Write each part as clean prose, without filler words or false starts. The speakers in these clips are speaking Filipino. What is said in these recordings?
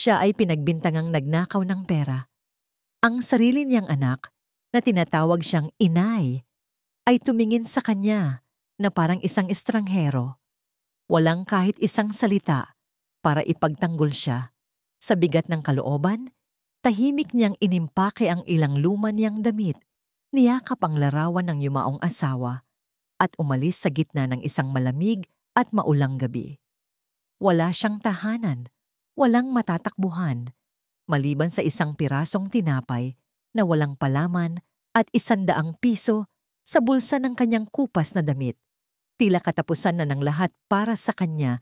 Siya ay pinagbintangang nagnakaw ng pera. Ang sarili niyang anak, na tinatawag siyang inay, ay tumingin sa kanya na parang isang estranghero. Walang kahit isang salita para ipagtanggol siya. Sa bigat ng kalooban, tahimik niyang inimpake ang ilang luma niyang damit, niyakap ang larawan ng yumaong asawa, at umalis sa gitna ng isang malamig at maulang gabi. Wala siyang tahanan, walang matatakbuhan, maliban sa isang pirasong tinapay na walang palaman at 100 piso sa bulsa ng kanyang kupas na damit. Tila katapusan na ng lahat para sa kanya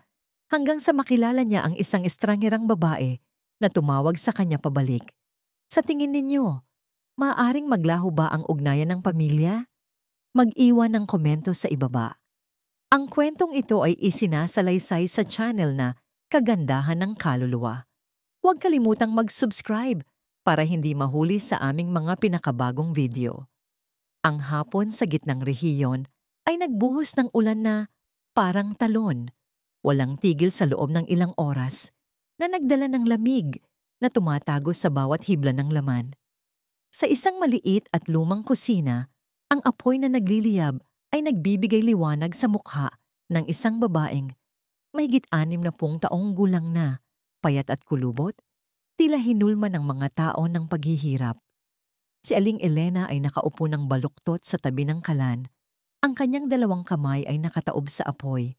hanggang sa makilala niya ang isang estrangherang babae na tumawag sa kanya pabalik. Sa tingin ninyo, maaaring maglaho ba ang ugnayan ng pamilya? Mag-iwan ng komento sa ibaba. Ang kwentong ito ay isinasalaysay sa channel na Kagandahan ng Kaluluwa. Huwag kalimutang mag-subscribe para hindi mahuli sa aming mga pinakabagong video. Ang hapon sa gitnang rehiyon ay nagbuhos ng ulan na parang talon. Walang tigil sa loob ng ilang oras na nagdala ng lamig na tumatago sa bawat hibla ng laman. Sa isang maliit at lumang kusina, ang apoy na nagliliyab ay nagbibigay liwanag sa mukha ng isang babaeng mahigit 60 taong gulang na, payat at kulubot, tila hinulma ng mga tao ng paghihirap. Si Aling Elena ay nakaupo ng baluktot sa tabi ng kalan. Ang kanyang 2 kamay ay nakataob sa apoy,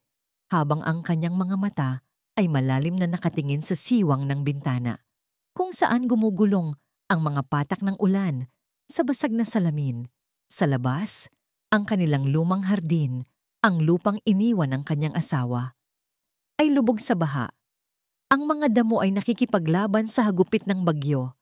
habang ang kanyang mga mata ay malalim na nakatingin sa siwang ng bintana, kung saan gumugulong ang mga patak ng ulan sa basag na salamin. Sa labas, ang kanilang lumang hardin, ang lupang iniwan ng kanyang asawa, ay lubog sa baha. Ang mga damo ay nakikipaglaban sa hagupit ng bagyo.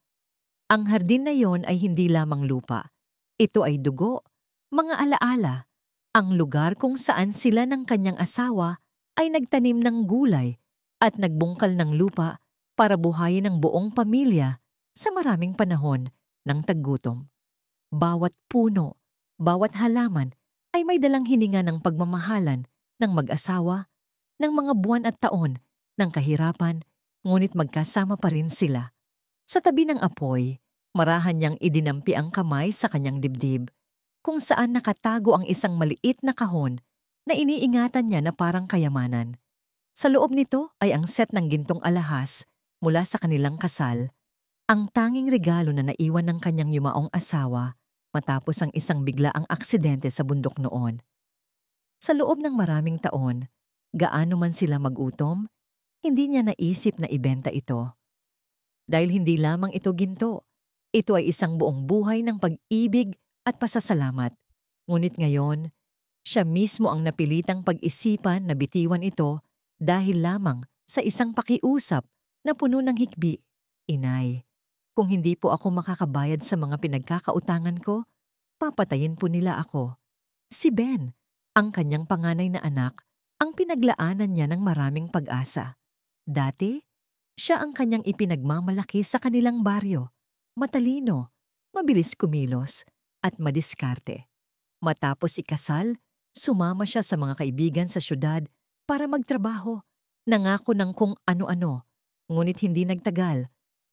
Ang hardin na yon ay hindi lamang lupa. Ito ay dugo, mga alaala, ang lugar kung saan sila ng kanyang asawa ay nagtanim ng gulay at nagbungkal ng lupa para buhayin ang buong pamilya sa maraming panahon ng taggutom. Bawat puno, bawat halaman ay may dalang hininga ng pagmamahalan ng mag-asawa, ng mga buwan at taon ng kahirapan, ngunit magkasama pa rin sila. Sa tabi ng apoy, marahan niyang idinampi ang kamay sa kanyang dibdib, kung saan nakatago ang isang maliit na kahon na iniingatan niya na parang kayamanan. Sa loob nito ay ang set ng gintong alahas mula sa kanilang kasal, ang tanging regalo na naiwan ng kanyang yumaong asawa matapos ang isang biglaang aksidente sa bundok noon. Sa loob ng maraming taon, gaano man sila magutom, hindi niya naisip na ibenta ito. Dahil hindi lamang ito ginto, ito ay isang buong buhay ng pag-ibig at pasasalamat. Ngunit ngayon, siya mismo ang napilitang pag-isipan na bitiwan ito dahil lamang sa isang pakiusap na puno ng hikbi. Inay, kung hindi po ako makakabayad sa mga pinagkakautangan ko, papatayin po nila ako. Si Ben, ang kanyang panganay na anak, ang pinaglaanan niya ng maraming pag-asa. Dati, siya ang kanyang ipinagmamalaki sa kanilang baryo. Matalino, mabilis kumilos, at madiskarte. Matapos ikasal, sumama siya sa mga kaibigan sa syudad para magtrabaho. Nangako ng kung ano-ano, ngunit hindi nagtagal.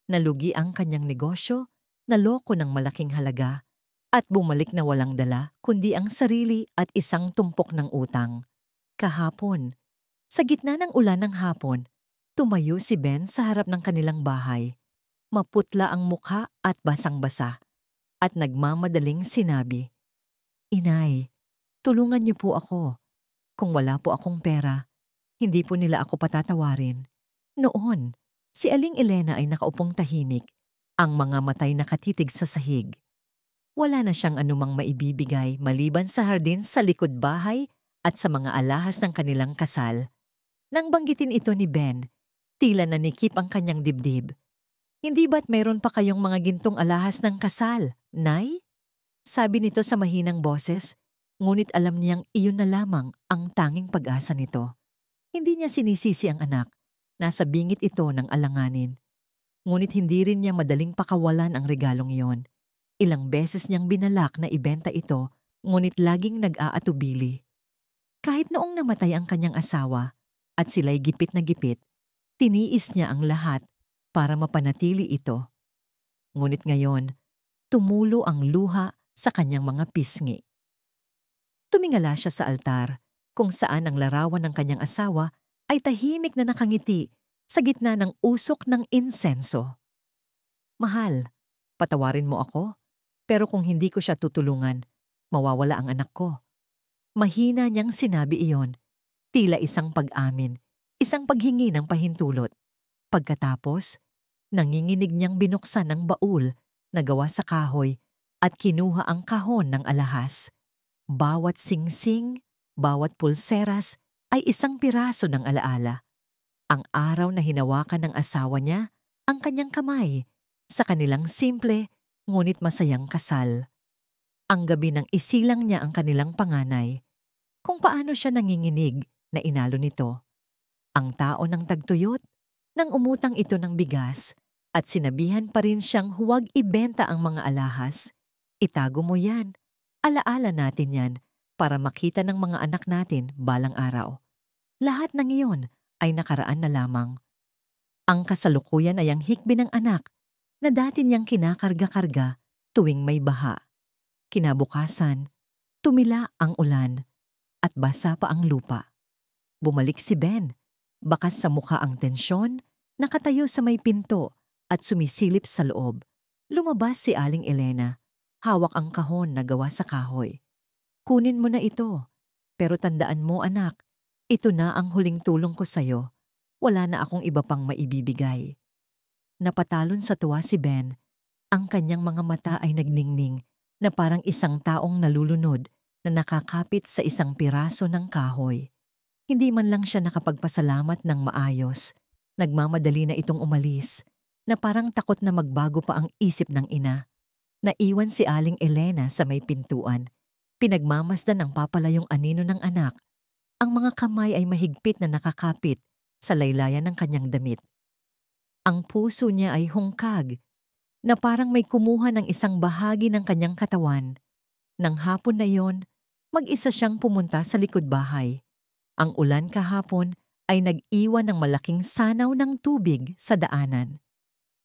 Nalugi ang kanyang negosyo, naloko ng malaking halaga, at bumalik na walang dala kundi ang sarili at isang tumpok ng utang. Kahapon, sa gitna ng ulan ng hapon, tumayo si Ben sa harap ng kanilang bahay. Maputla ang mukha at basang-basa, at nagmamadaling sinabi, "Inay, tulungan niyo po ako. Kung wala po akong pera, hindi po nila ako patatawarin." Noon, si Aling Elena ay nakaupong tahimik, ang mga matay nakatitig sa sahig. Wala na siyang anumang maibibigay maliban sa hardin sa likod bahay at sa mga alahas ng kanilang kasal. Nang banggitin ito ni Ben, tila nanikip ang kanyang dibdib. "Hindi ba't mayroon pa kayong mga gintong alahas ng kasal, Nay?" Sabi nito sa mahinang boses, ngunit alam niyang iyon na lamang ang tanging pag-asa nito. Hindi niya sinisisi ang anak, nasa bingit ito ng alanganin. Ngunit hindi rin niya madaling pakawalan ang regalong iyon. Ilang beses niyang binalak na ibenta ito, ngunit laging nag-aatubili. Kahit noong namatay ang kanyang asawa at sila'y gipit na gipit, tiniis niya ang lahat para mapanatili ito. Ngunit ngayon, tumulo ang luha sa kanyang mga pisngi. Tumingala siya sa altar kung saan ang larawan ng kanyang asawa ay tahimik na nakangiti sa gitna ng usok ng insenso. Mahal, patawarin mo ako, pero kung hindi ko siya tutulungan, mawawala ang anak ko. Mahina niyang sinabi iyon, tila isang pag-amin, isang paghingi ng pahintulot. Pagkatapos, nanginginig niyang binuksan ang baul na gawa sa kahoy at kinuha ang kahon ng alahas. Bawat singsing, bawat pulseras ay isang piraso ng alaala. Ang araw na hinawakan ng asawa niya ang kanyang kamay sa kanilang simple ngunit masayang kasal. Ang gabi nang isilang niya ang kanilang panganay, kung paano siya nanginginig na inalo nito. Ang tao ng tagtuyot nang umutang ito ng bigas at sinabihan pa rin siyang huwag ibenta ang mga alahas. Itago mo yan, alaala natin yan para makita ng mga anak natin balang araw. Lahat ng iyon ay nakaraan na lamang. Ang kasalukuyan ay ang hikbi ng anak na dati niyang kinakarga-karga tuwing may baha. Kinabukasan, tumila ang ulan at basa pa ang lupa. Bumalik si Ben, bakas sa mukha ang tensyon, nakatayo sa may pinto at sumisilip sa loob. Lumabas si Aling Elena, hawak ang kahon na gawa sa kahoy. Kunin mo na ito, pero tandaan mo anak, ito na ang huling tulong ko sa'yo. Wala na akong iba pang maibibigay. Napatalon sa tuwa si Ben. Ang kanyang mga mata ay nagningning na parang isang taong nalulunod na nakakapit sa isang piraso ng kahoy. Hindi man lang siya nakapagpasalamat ng maayos. Nagmamadali na itong umalis, na parang takot na magbago pa ang isip ng ina. Naiwan si Aling Elena sa may pintuan. Pinagmamasdan ang papalayong anino ng anak. Ang mga kamay ay mahigpit na nakakapit sa laylayan ng kanyang damit. Ang puso niya ay hungkag, na parang may kumuha ng isang bahagi ng kanyang katawan. Nang hapon na iyon, mag-isa siyang pumunta sa likod bahay. Ang ulan kahapon ay nag-iwan ng malaking sanaw ng tubig sa daanan.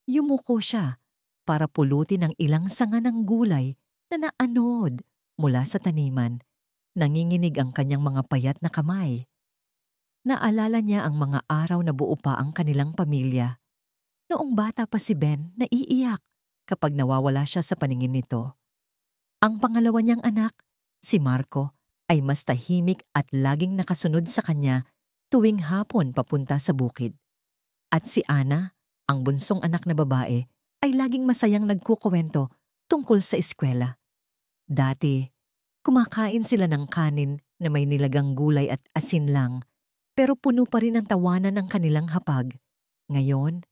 Yumuko siya para pulutin ang ilang sanga ng gulay na naanod mula sa taniman. Nanginginig ang kanyang mga payat na kamay. Naalala niya ang mga araw na buo pa ang kanilang pamilya. Noong bata pa si Ben, naiiyak kapag nawawala siya sa paningin nito. Ang pangalawa niyang anak, si Marco, ay mas tahimik at laging nakasunod sa kanya tuwing hapon papunta sa bukid. At si Ana, ang bunsong anak na babae, ay laging masayang nagkukuwento tungkol sa eskwela. Dati, kumakain sila ng kanin na may nilagang gulay at asin lang, pero puno pa rin ang tawanan ng kanilang hapag. Ngayon,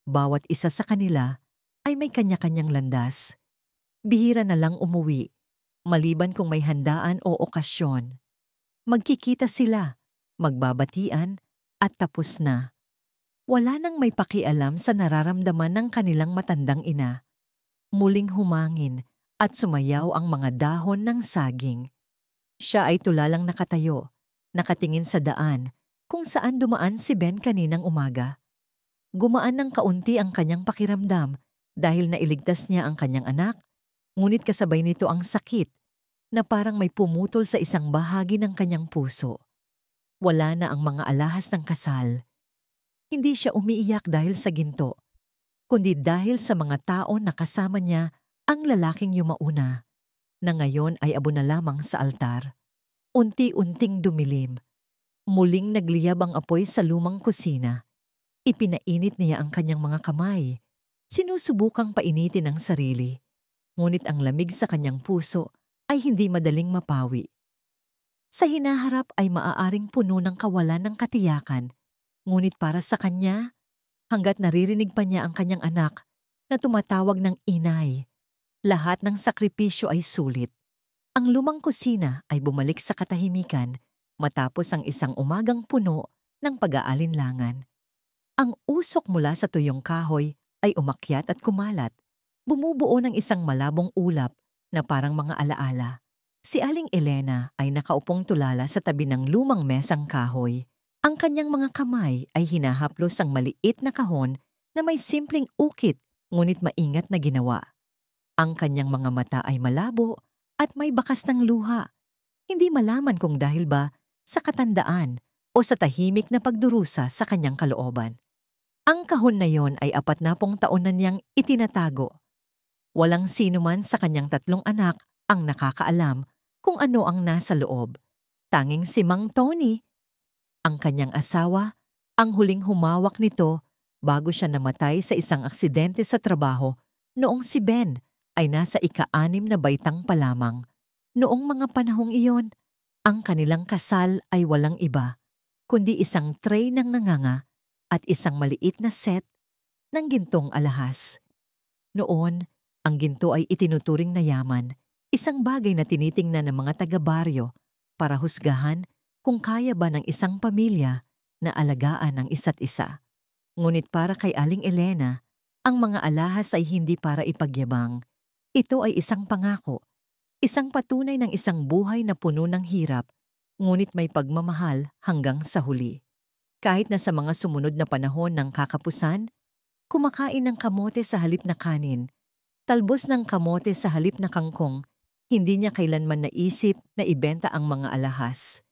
bawat isa sa kanila ay may kanya-kanyang landas. Bihira na lang umuwi, maliban kung may handaan o okasyon. Magkikita sila, magbabatian, at tapos na. Wala nang may pakialam sa nararamdaman ng kanilang matandang ina. Muling humangin at sumayaw ang mga dahon ng saging. Siya ay tulalang nakatayo, nakatingin sa daan kung saan dumaan si Ben kaninang umaga. Gumaan ng kaunti ang kanyang pakiramdam dahil nailigtas niya ang kanyang anak, ngunit kasabay nito ang sakit na parang may pumutol sa isang bahagi ng kanyang puso. Wala na ang mga alahas ng kasal. Hindi siya umiiyak dahil sa ginto, kundi dahil sa mga tao na kasama niya ang lalaking yumauna, na ngayon ay abo na lamang sa altar. Unti-unting dumilim. Muling nagliyab ang apoy sa lumang kusina. Ipinainit niya ang kanyang mga kamay. Sinusubukang painitin ang sarili. Ngunit ang lamig sa kanyang puso ay hindi madaling mapawi. Sa hinaharap ay maaaring puno ng kawalan ng katiyakan. Ngunit para sa kanya, hanggat naririnig pa niya ang kanyang anak na tumatawag ng inay, lahat ng sakripisyo ay sulit. Ang lumang kusina ay bumalik sa katahimikan matapos ang isang umagang puno ng pag-aalinlangan. Ang usok mula sa tuyong kahoy ay umakyat at kumalat, bumubuo ng isang malabong ulap na parang mga alaala. Si Aling Elena ay nakaupong tulala sa tabi ng lumang mesang kahoy. Ang kanyang mga kamay ay hinahaplos ang maliit na kahon na may simpleng ukit ngunit maingat na ginawa. Ang kanyang mga mata ay malabo at may bakas ng luha. Hindi malaman kung dahil ba sa katandaan o sa tahimik na pagdurusa sa kanyang kalooban. Ang kahon na yon ay 40 taon na niyang itinatago. Walang sino man sa kanyang 3 anak ang nakakaalam kung ano ang nasa loob. Tanging si Mang Tony, ang kanyang asawa, ang huling humawak nito bago siya namatay sa isang aksidente sa trabaho noong si Ben ay nasa ika-6 na baitang pa lamang. Noong mga panahong iyon, ang kanilang kasal ay walang iba, kundi isang tray ng nanganga at isang maliit na set ng gintong alahas. Noon, ang ginto ay itinuturing na yaman, isang bagay na tinitingnan ng mga taga-baryo para husgahan kung kaya ba ng isang pamilya na alagaan ang isa't isa. Ngunit para kay Aling Elena, ang mga alahas ay hindi para ipagyabang. Ito ay isang pangako, isang patunay ng isang buhay na puno ng hirap, ngunit may pagmamahal hanggang sa huli. Kahit na sa mga sumunod na panahon ng kakapusan, kumakain ng kamote sa halip na kanin, talbos ng kamote sa halip na kangkong, hindi niya kailanman naisip na ibenta ang mga alahas.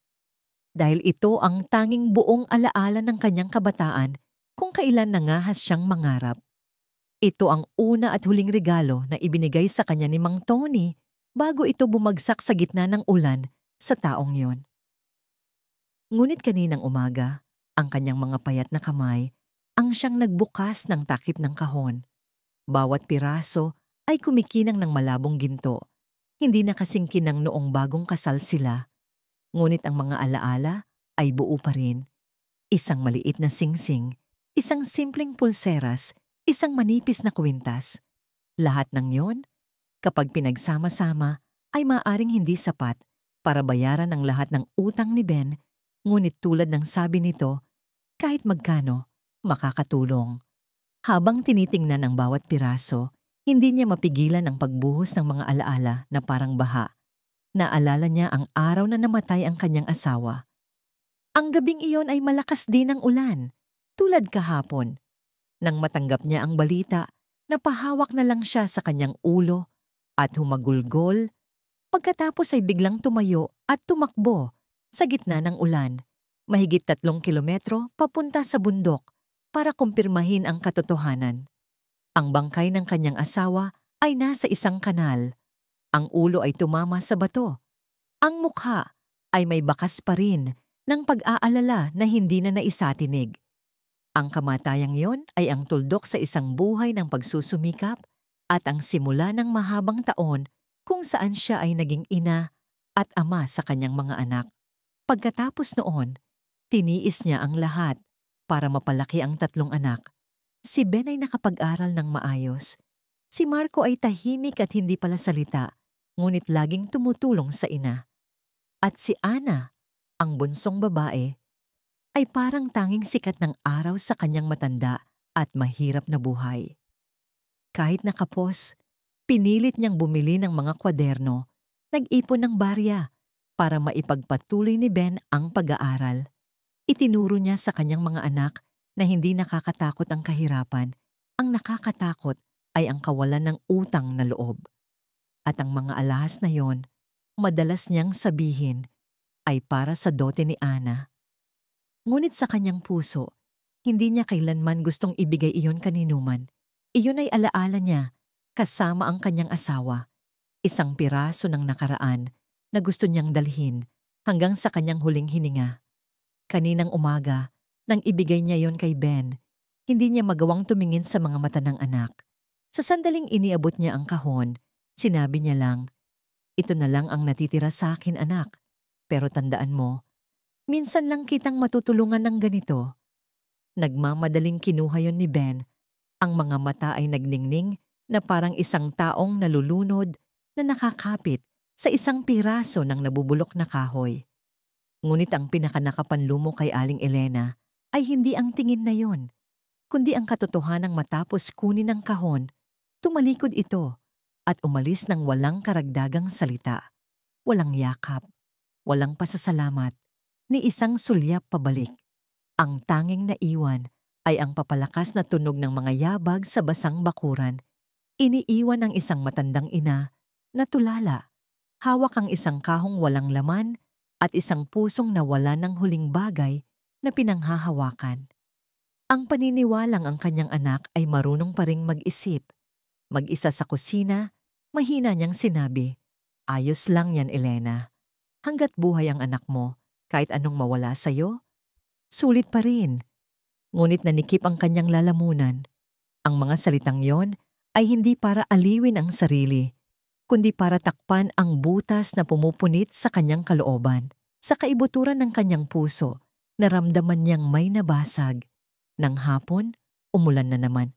Dahil ito ang tanging buong alaala ng kanyang kabataan kung kailan nangahas siyang mangarap. Ito ang una at huling regalo na ibinigay sa kanya ni Mang Tony bago ito bumagsak sa gitna ng ulan sa taong yon. Ngunit kaninang umaga, ang kanyang mga payat na kamay ang siyang nagbukas ng takip ng kahon. Bawat piraso ay kumikinang ng malabong ginto. Hindi na kasing kinang noong bagong kasal sila. Ngunit ang mga alaala ay buo pa rin. Isang maliit na singsing, isang simpleng pulseras, isang manipis na kwintas. Lahat ng yon, kapag pinagsama-sama, ay maaring hindi sapat para bayaran ang lahat ng utang ni Ben, ngunit tulad ng sabi nito, kahit magkano, makakatulong. Habang tinitingnan ang bawat piraso, hindi niya mapigilan ang pagbuhos ng mga alaala na parang baha. Naalala niya ang araw na namatay ang kanyang asawa. Ang gabing iyon ay malakas din ang ulan, tulad kahapon. Nang matanggap niya ang balita, napahawak na lang siya sa kanyang ulo at humagulgol. Pagkatapos ay biglang tumayo at tumakbo sa gitna ng ulan, mahigit 3 kilometro papunta sa bundok para kumpirmahin ang katotohanan. Ang bangkay ng kanyang asawa ay nasa isang kanal. Ang ulo ay tumama sa bato. Ang mukha ay may bakas pa rin ng pag-aalala na hindi na naisatinig. Ang kamatayang yon ay ang tuldok sa isang buhay ng pagsusumikap at ang simula ng mahabang taon kung saan siya ay naging ina at ama sa kanyang mga anak. Pagkatapos noon, tiniis niya ang lahat para mapalaki ang 3 anak. Si Ben ay nakapag-aral ng maayos. Si Marco ay tahimik at hindi pala salita, ngunit laging tumutulong sa ina. At si Ana, ang bunsong babae, ay parang tanging sikat ng araw sa kanyang matanda at mahirap na buhay. Kahit nakapos, pinilit niyang bumili ng mga kwaderno, nag-ipon ng barya para maipagpatuloy ni Ben ang pag-aaral. Itinuro niya sa kanyang mga anak na hindi nakakatakot ang kahirapan, ang nakakatakot ay ang kawalan ng utang na loob. At ang mga alahas na yon, madalas niyang sabihin, ay para sa dote ni Ana. Ngunit sa kanyang puso, hindi niya kailanman gustong ibigay iyon kaninuman. Iyon ay alaala niya, kasama ang kanyang asawa, isang piraso ng nakaraan na gusto niyang dalhin hanggang sa kanyang huling hininga. Kaninang umaga, nang ibigay niya yon kay Ben, hindi niya magawang tumingin sa mga mata ng anak. Sa sandaling iniabot niya ang kahon, sinabi niya lang, "Ito na lang ang natitira sa akin, anak. Pero tandaan mo, minsan lang kitang matutulungan ng ganito." Nagmamadaling kinuha yon ni Ben. Ang mga mata ay nagningning na parang isang taong nalulunod na nakakapit sa isang piraso ng nabubulok na kahoy. Ngunit ang pinakanakapanlumo kay Aling Elena ay hindi ang tingin na yon, kundi ang katotohanang matapos kunin ng kahon, tumalikod ito at umalis ng walang karagdagang salita, walang yakap, walang pasasalamat, ni isang sulyap pabalik. Ang tanging naiwan ay ang papalakas na tunog ng mga yabag sa basang bakuran. Iniiwan ng isang matandang ina na tulala. Hawak ang isang kahong walang laman at isang pusong nawala ng huling bagay na pinanghahawakan. Ang paniniwalang ang kanyang anak ay marunong pa ring mag-isip. Mag-isa sa kusina, mahina niyang sinabi, "Ayos lang yan, Elena. Hanggat buhay ang anak mo, kahit anong mawala sa'yo, sulit pa rin." Ngunit nanikip ang kanyang lalamunan. Ang mga salitang yon ay hindi para aliwin ang sarili, kundi para takpan ang butas na pumupunit sa kanyang kalooban. Sa kaibuturan ng kanyang puso, naramdaman niyang may nabasag. Nang hapon, umulan na naman.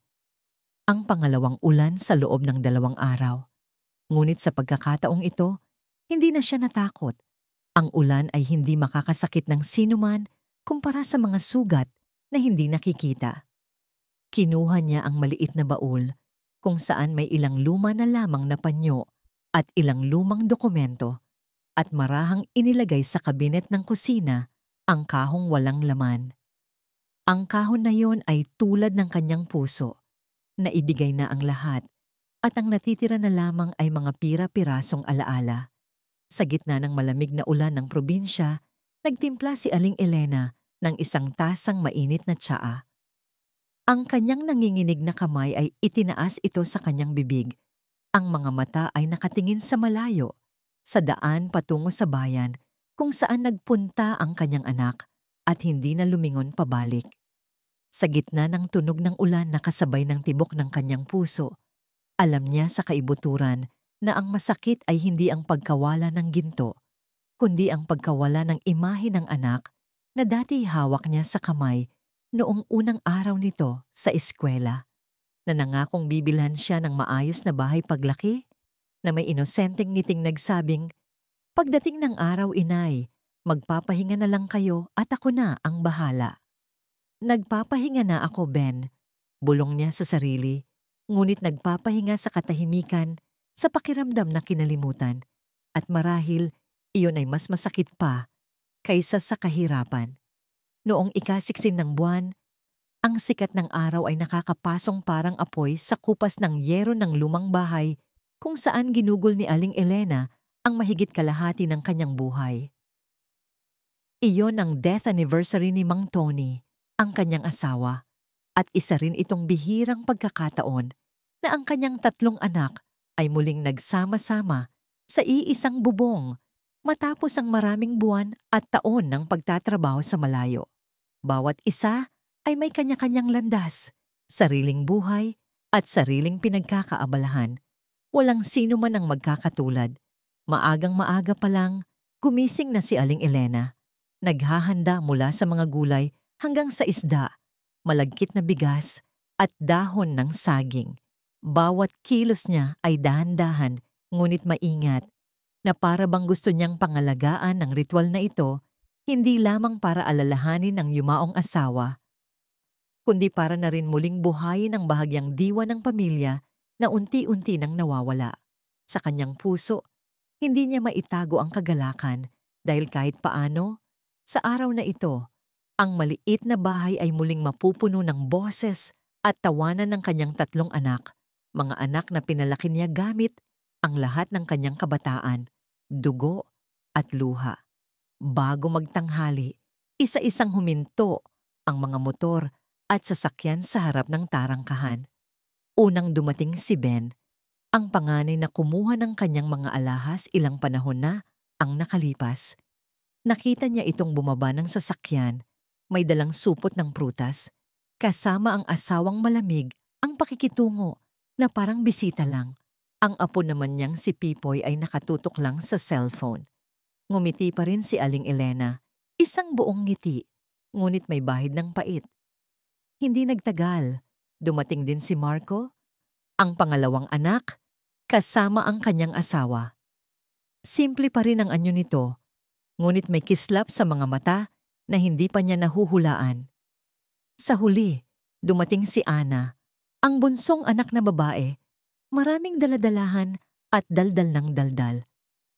Ang pangalawang ulan sa loob ng 2 araw. Ngunit sa pagkakataong ito, hindi na siya natakot. Ang ulan ay hindi makakasakit ng sinuman kumpara sa mga sugat na hindi nakikita. Kinuha niya ang maliit na baul kung saan may ilang luma na lamang na panyo at ilang lumang dokumento at marahang inilagay sa kabinet ng kusina ang kahong walang laman. Ang kahon na yon ay tulad ng kanyang puso, na ibigay na ang lahat at ang natitira na lamang ay mga pira-pirasong alaala. Sa gitna ng malamig na ulan ng probinsya, nagtimpla si Aling Elena ng isang tasang mainit na tsaa. Ang kanyang nanginginig na kamay ay itinaas ito sa kanyang bibig. Ang mga mata ay nakatingin sa malayo, sa daan patungo sa bayan kung saan nagpunta ang kanyang anak at hindi na lumingon pabalik. Sa gitna ng tunog ng ulan na kasabay ng tibok ng kanyang puso, alam niya sa kaibuturan na ang masakit ay hindi ang pagkawala ng ginto, kundi ang pagkawala ng imahe ng anak na dati hawak niya sa kamay noong unang araw nito sa eskwela, na nangakong bibilhan siya ng maayos na bahay paglaki, na may inosenteng ngiting nagsabing, "Pagdating ng araw, inay, magpapahinga na lang kayo at ako na ang bahala." "Nagpapahinga na ako, Ben," bulong niya sa sarili, ngunit nagpapahinga sa katahimikan, sa pakiramdam na kinalimutan, at marahil iyon ay mas masakit pa kaysa sa kahirapan. Noong ika-16 ng buwan, ang sikat ng araw ay nakakapasong parang apoy sa kupas ng yero ng lumang bahay kung saan ginugol ni Aling Elena ang mahigit kalahati ng kanyang buhay. Iyon ang death anniversary ni Mang Tony, ang kanyang asawa, at isa rin itong bihirang pagkakataon na ang kanyang 3 anak ay muling nagsama-sama sa iisang bubong matapos ang maraming buwan at taon ng pagtatrabaho sa malayo. Bawat isa ay may kanya-kanyang landas, sariling buhay at sariling pinagkakaabalahan. Walang sino man ang magkakatulad. Maagang-maaga pa lang, gumising na si Aling Elena. Naghahanda mula sa mga gulay hanggang sa isda, malagkit na bigas at dahon ng saging. Bawat kilos niya ay dahan-dahan ngunit maingat, na para bang gusto niyang pangalagaan ng ritual na ito, hindi lamang para alalahanin ang yumaong asawa, kundi para na rin muling buhayin ang bahagyang diwa ng pamilya na unti-unti nang nawawala. Sa kanyang puso, hindi niya maitago ang kagalakan dahil kahit paano, sa araw na ito, ang maliit na bahay ay muling mapupuno ng boses at tawanan ng kanyang 3 anak, mga anak na pinalaki niya gamit ang lahat ng kanyang kabataan, dugo at luha. Bago magtanghali, isa-isang huminto ang mga motor at sasakyan sa harap ng tarangkahan. Unang dumating si Ben, ang panganay na kumuha ng kanyang mga alahas ilang panahon na ang nakalipas. Nakita niya itong bumaba ng sasakyan, may dalang supot ng prutas, kasama ang asawang malamig ang pakikitungo na parang bisita lang. Ang apo naman niyang si Pipoy ay nakatutok lang sa cellphone. Ngumiti pa rin si Aling Elena, isang buong ngiti, ngunit may bahid ng pait. Hindi nagtagal, dumating din si Marco, ang pangalawang anak, kasama ang kanyang asawa. Simple pa rin ang anyo nito, ngunit may kislap sa mga mata na hindi pa niya nahuhulaan. Sa huli, dumating si Ana, ang bunsong anak na babae, maraming daladalahan at daldal ng daldal.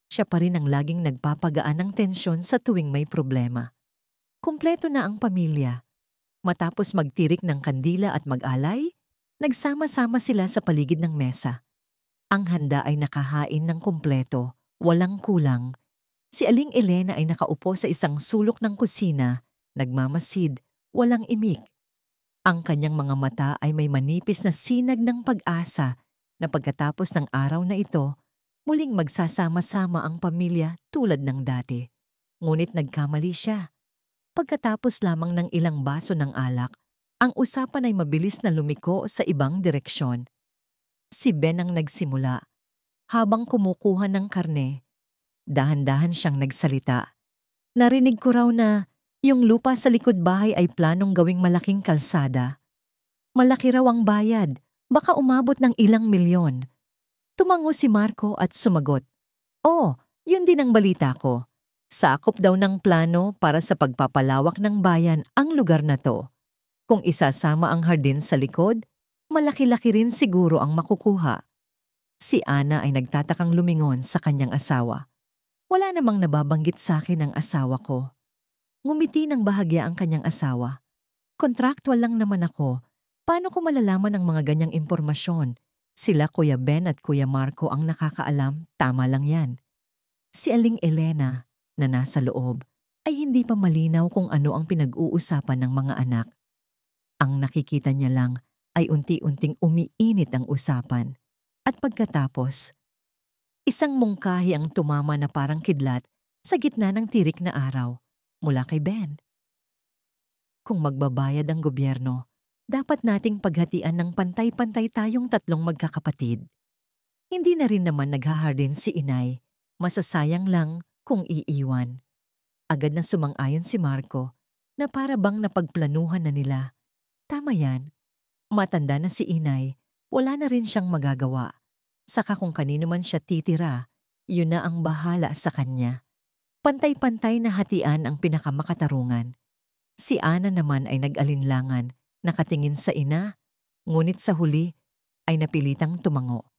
Siya pa rin ang laging nagpapagaan ng tensyon sa tuwing may problema. Kumpleto na ang pamilya. Matapos magtirik ng kandila at mag-alay, nagsama-sama sila sa paligid ng mesa. Ang handa ay nakahain ng kumpleto, walang kulang. Si Aling Elena ay nakaupo sa isang sulok ng kusina, nagmamasid, walang imik. Ang kanyang mga mata ay may manipis na sinag ng pag-asa na pagkatapos ng araw na ito, muling magsasama-sama ang pamilya tulad ng dati. Ngunit nagkamali siya. Pagkatapos lamang ng ilang baso ng alak, ang usapan ay mabilis na lumiko sa ibang direksyon. Si Ben ang nagsimula. Habang kumukuha ng karne, dahan-dahan siyang nagsalita. Narinig ko raw na yung lupa sa likod bahay ay planong gawing malaking kalsada. Malaki raw ang bayad, baka umabot ng ilang milyon. Tumango si Marco at sumagot, "Oh, yun din ang balita ko. Sakop daw ng plano para sa pagpapalawak ng bayan ang lugar na to. Kung isasama ang hardin sa likod, malaki-laki rin siguro ang makukuha." Si Ana ay nagtatakang lumingon sa kanyang asawa. Wala namang nababanggit sa akin ang asawa ko. Ngumiti ng bahagya ang kanyang asawa. Kontraktual lang naman ako. Paano ko malalaman ang mga ganyang impormasyon? Sila Kuya Ben at Kuya Marco ang nakakaalam, tama lang yan. Si Aling Elena, na nasa loob, ay hindi pa malinaw kung ano ang pinag-uusapan ng mga anak. Ang nakikita niya lang ay unti-unting umiinit ang usapan. At pagkatapos, isang mungkahi ang tumama na parang kidlat sa gitna ng tirik na araw mula kay Ben. Kung magbabayad ang gobyerno, dapat nating paghatian ng pantay-pantay tayong tatlong magkakapatid. Hindi na rin naman naghahardin si inay, masasayang lang kung iiwan. Agad na sumang-ayon si Marco na para bang napagplanuhan na nila. Tama yan, matanda na si inay, wala na rin siyang magagawa. Saka kung kanino man siya titira, yun na ang bahala sa kanya. Pantay-pantay na hatian ang pinakamakatarungan. Si Ana naman ay nag-alinlangan, nakatingin sa ina, ngunit sa huli ay napilitang tumango.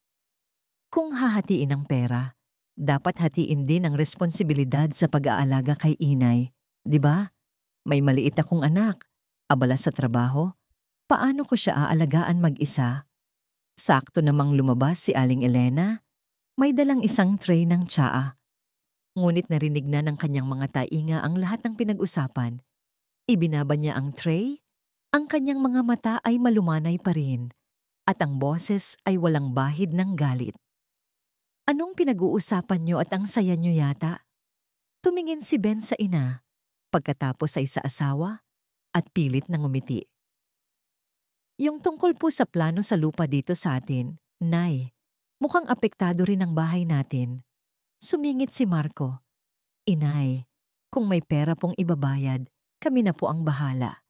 Kung hahatiin ang pera, dapat hatiin din ang responsibilidad sa pag-aalaga kay inay, di ba? May maliit akong anak, abala sa trabaho, paano ko siya aalagaan mag-isa? Sakto namang lumabas si Aling Elena, may dalang isang tray ng tsaa. Ngunit narinig na ng kanyang mga tainga ang lahat ng pinag-usapan. Ibinaba niya ang tray, ang kanyang mga mata ay malumanay pa rin, at ang boses ay walang bahid ng galit. "Anong pinag-uusapan niyo at ang saya niyo yata?" Tumingin si Ben sa ina, pagkatapos ay sa asawa, at pilit na ngumiti. "Yung tungkol po sa plano sa lupa dito sa atin, Nay, mukhang apektado rin ang bahay natin." Sumingit si Marco. "Inay, kung may pera pong ibabayad, kami na po ang bahala.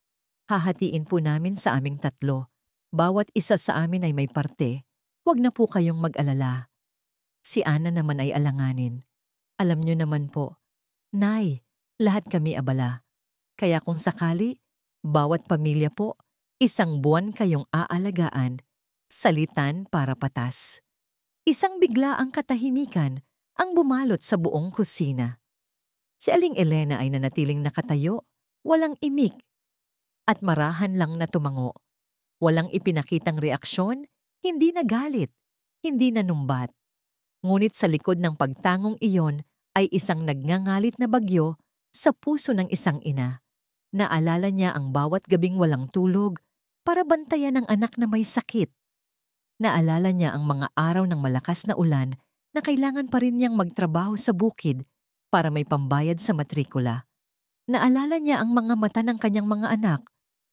Hahatiin po namin sa aming tatlo. Bawat isa sa amin ay may parte. Huwag na po kayong mag-alala." Si Ana naman ay alanganin. "Alam niyo naman po, Nay, lahat kami abala. Kaya kung sakali, bawat pamilya po, isang buwan kayong aalagaan, salitan para patas." Isang bigla ang katahimikan ang bumalot sa buong kusina. Si Aling Elena ay nanatiling nakatayo, walang imik, at marahan lang na tumango. Walang ipinakitang reaksyon, hindi nagalit, hindi nanumbat. Ngunit sa likod ng pagtangong iyon ay isang nagngangalit na bagyo sa puso ng isang ina. Naalala niya ang bawat gabing walang tulog para bantayan ang anak na may sakit. Naalala niya ang mga araw ng malakas na ulan na kailangan pa rin niyang magtrabaho sa bukid para may pambayad sa matrikula. Naalala niya ang mga mata ng kanyang mga anak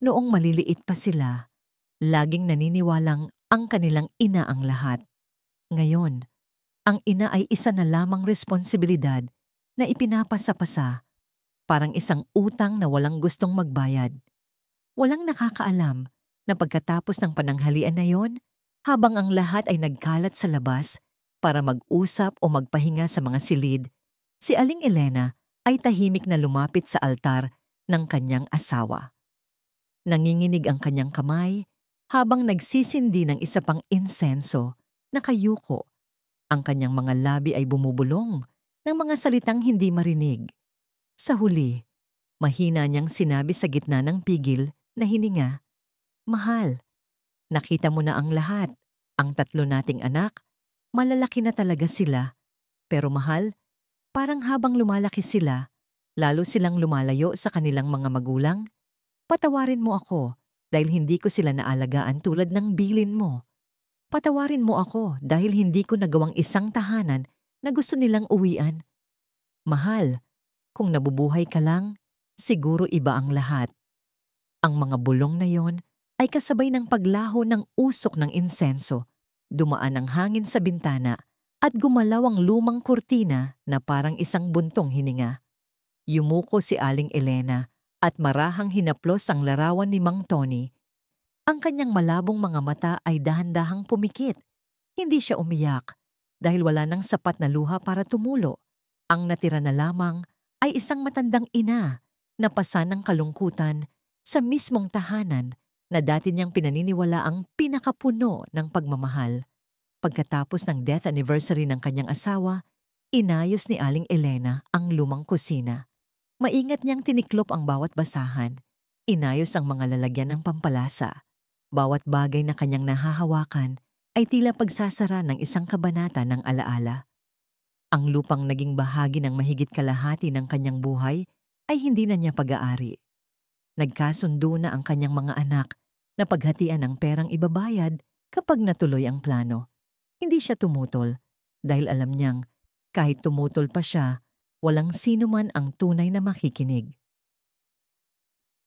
noong maliliit pa sila. Laging naniniwalang ang kanilang ina ang lahat. Ngayon, ang ina ay isa na lamang responsibilidad na ipinapasa-pasa, parang isang utang na walang gustong magbayad. Walang nakakaalam na pagkatapos ng pananghalian na yon, habang ang lahat ay nagkalat sa labas para mag-usap o magpahinga sa mga silid, si Aling Elena ay tahimik na lumapit sa altar ng kanyang asawa. Nanginginig ang kanyang kamay habang nagsisindi ng isa pang insenso na kayuko. Ang kanyang mga labi ay bumubulong ng mga salitang hindi marinig. Sa huli, mahina niyang sinabi sa gitna ng pigil na hininga. Mahal, nakita mo na ang lahat. Ang 3 nating anak, malalaki na talaga sila. Pero mahal, parang habang lumalaki sila, lalo silang lumalayo sa kanilang mga magulang. Patawarin mo ako dahil hindi ko sila naalagaan tulad ng bilin mo. Patawarin mo ako dahil hindi ko nagawang isang tahanan na gusto nilang uwian. Mahal, kung nabubuhay ka lang, siguro iba ang lahat. Ang mga bulong na yon ay kasabay ng paglaho ng usok ng insenso. Dumaan ang hangin sa bintana at gumalaw ang lumang kurtina na parang isang buntong hininga. Yumuko si Aling Elena at marahang hinaplos ang larawan ni Mang Tony. Ang kanyang malabong mga mata ay dahan-dahang pumikit. Hindi siya umiyak dahil wala nang sapat na luha para tumulo. Ang natira na lamang ay isang matandang ina na pasa ng kalungkutan sa mismong tahanan na dati niyang pinaniniwala ang pinakapuno ng pagmamahal. Pagkatapos ng death anniversary ng kanyang asawa, inayos ni Aling Elena ang lumang kusina. Maingat niyang tiniklop ang bawat basahan. Inayos ang mga lalagyan ng pampalasa. Bawat bagay na kanyang nahahawakan ay tila pagsasara ng isang kabanata ng alaala. Ang lupang naging bahagi ng mahigit kalahati ng kanyang buhay ay hindi na niya pag-aari. Nagkasundo na ang kanyang mga anak na paghatian ang perang ibabayad kapag natuloy ang plano. Hindi siya tumutol dahil alam niyang kahit tumutol pa siya, walang sino man ang tunay na makikinig.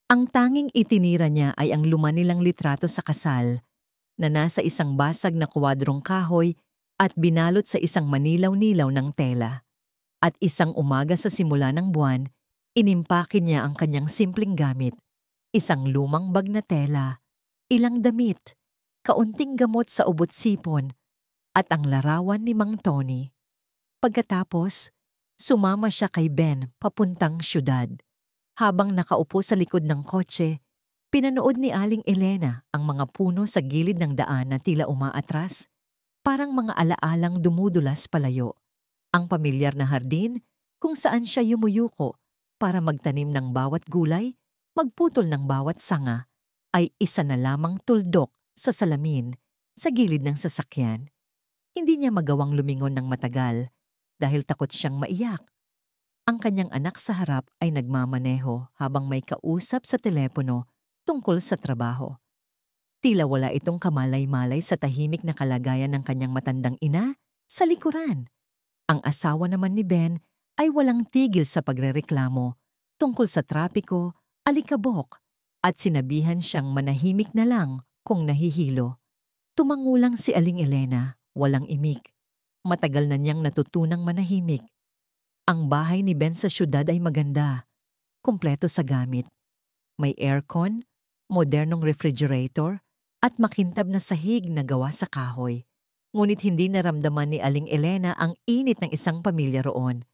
Ang tanging itinira niya ay ang luma nilang litrato sa kasal na nasa isang basag na kwadrong kahoy at binalot sa isang manilaw-nilaw ng tela. At isang umaga sa simula ng buwan, inimpake niya ang kanyang simpleng gamit, isang lumang bag na tela, ilang damit, kaunting gamot sa ubot-sipon, at ang larawan ni Mang Tony. Pagkatapos, sumama siya kay Ben papuntang syudad. Habang nakaupo sa likod ng kotse, pinanood ni Aling Elena ang mga puno sa gilid ng daan na tila umaatras, parang mga alaalang dumudulas palayo. Ang pamilyar na hardin kung saan siya yumuyuko para magtanim ng bawat gulay, magputol ng bawat sanga, ay isa na lamang tuldok sa salamin sa gilid ng sasakyan. Hindi niya magawang lumingon ng matagal dahil takot siyang maiyak. Ang kanyang anak sa harap ay nagmamaneho habang may kausap sa telepono tungkol sa trabaho. Tila wala itong kamalay-malay sa tahimik na kalagayan ng kanyang matandang ina sa likuran. Ang asawa naman ni Ben ay walang tigil sa pagrereklamo tungkol sa trapiko, alikabok, at sinabihan siyang manahimik na lang kung nahihilo. Tumangulang si Aling Elena, walang imik. Matagal na niyang natutunang manahimik. Ang bahay ni Ben sa syudad ay maganda, kumpleto sa gamit. May aircon, modernong refrigerator, at makintab na sahig na gawa sa kahoy. Ngunit hindi naramdaman ni Aling Elena ang init ng isang pamilya roon.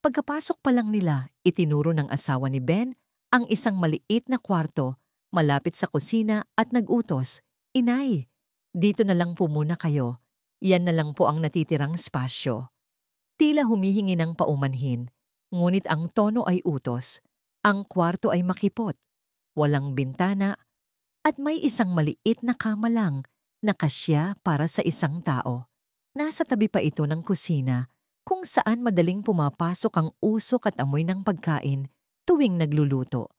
Pagkapasok pa lang nila, itinuro ng asawa ni Ben ang isang maliit na kwarto malapit sa kusina at nag-utos, "Inay, dito na lang po muna kayo. Yan na lang po ang natitirang spasyo." Tila humihingi ng paumanhin, ngunit ang tono ay utos. Ang kwarto ay makipot, walang bintana, at may isang maliit na kama lang na kasya para sa isang tao. Nasa tabi pa ito ng kusina kung saan madaling pumapasok ang usok at amoy ng pagkain tuwing nagluluto.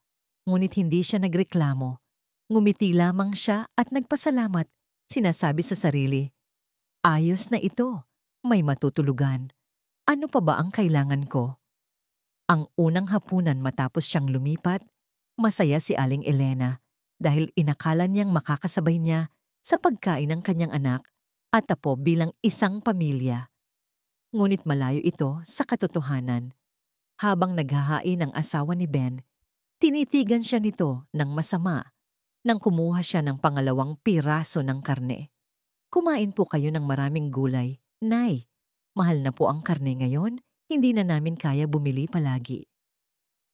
Ngunit hindi siya nagreklamo. Ngumiti lamang siya at nagpasalamat, sinasabi sa sarili, "Ayos na ito, may matutulugan. Ano pa ba ang kailangan ko?" Ang unang hapunan matapos siyang lumipat, masaya si Aling Elena dahil inakala niyang makakasabay niya sa pagkain ng kanyang anak at apo bilang isang pamilya. Ngunit malayo ito sa katotohanan. Habang naghahain ang asawa ni Ben, tinitigan siya nito ng masama nang kumuha siya ng pangalawang piraso ng karne. "Kumain po kayo ng maraming gulay, Nay. Mahal na po ang karne ngayon, hindi na namin kaya bumili palagi."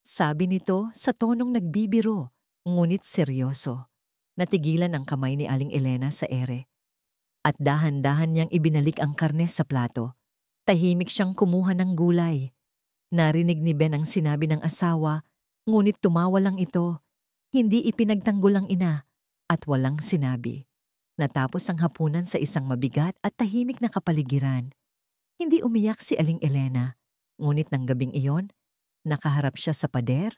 Sabi nito sa tonong nagbibiro, ngunit seryoso. Natigilan ang kamay ni Aling Elena sa ere. At dahan-dahan niyang ibinalik ang karne sa plato. Tahimik siyang kumuha ng gulay. Narinig ni Ben ang sinabi ng asawa, ngunit tumawa lang ito. Hindi ipinagtanggol ang ina at walang sinabi. Natapos ang hapunan sa isang mabigat at tahimik na kapaligiran. Hindi umiyak si Aling Elena, ngunit ng gabing iyon, nakaharap siya sa pader,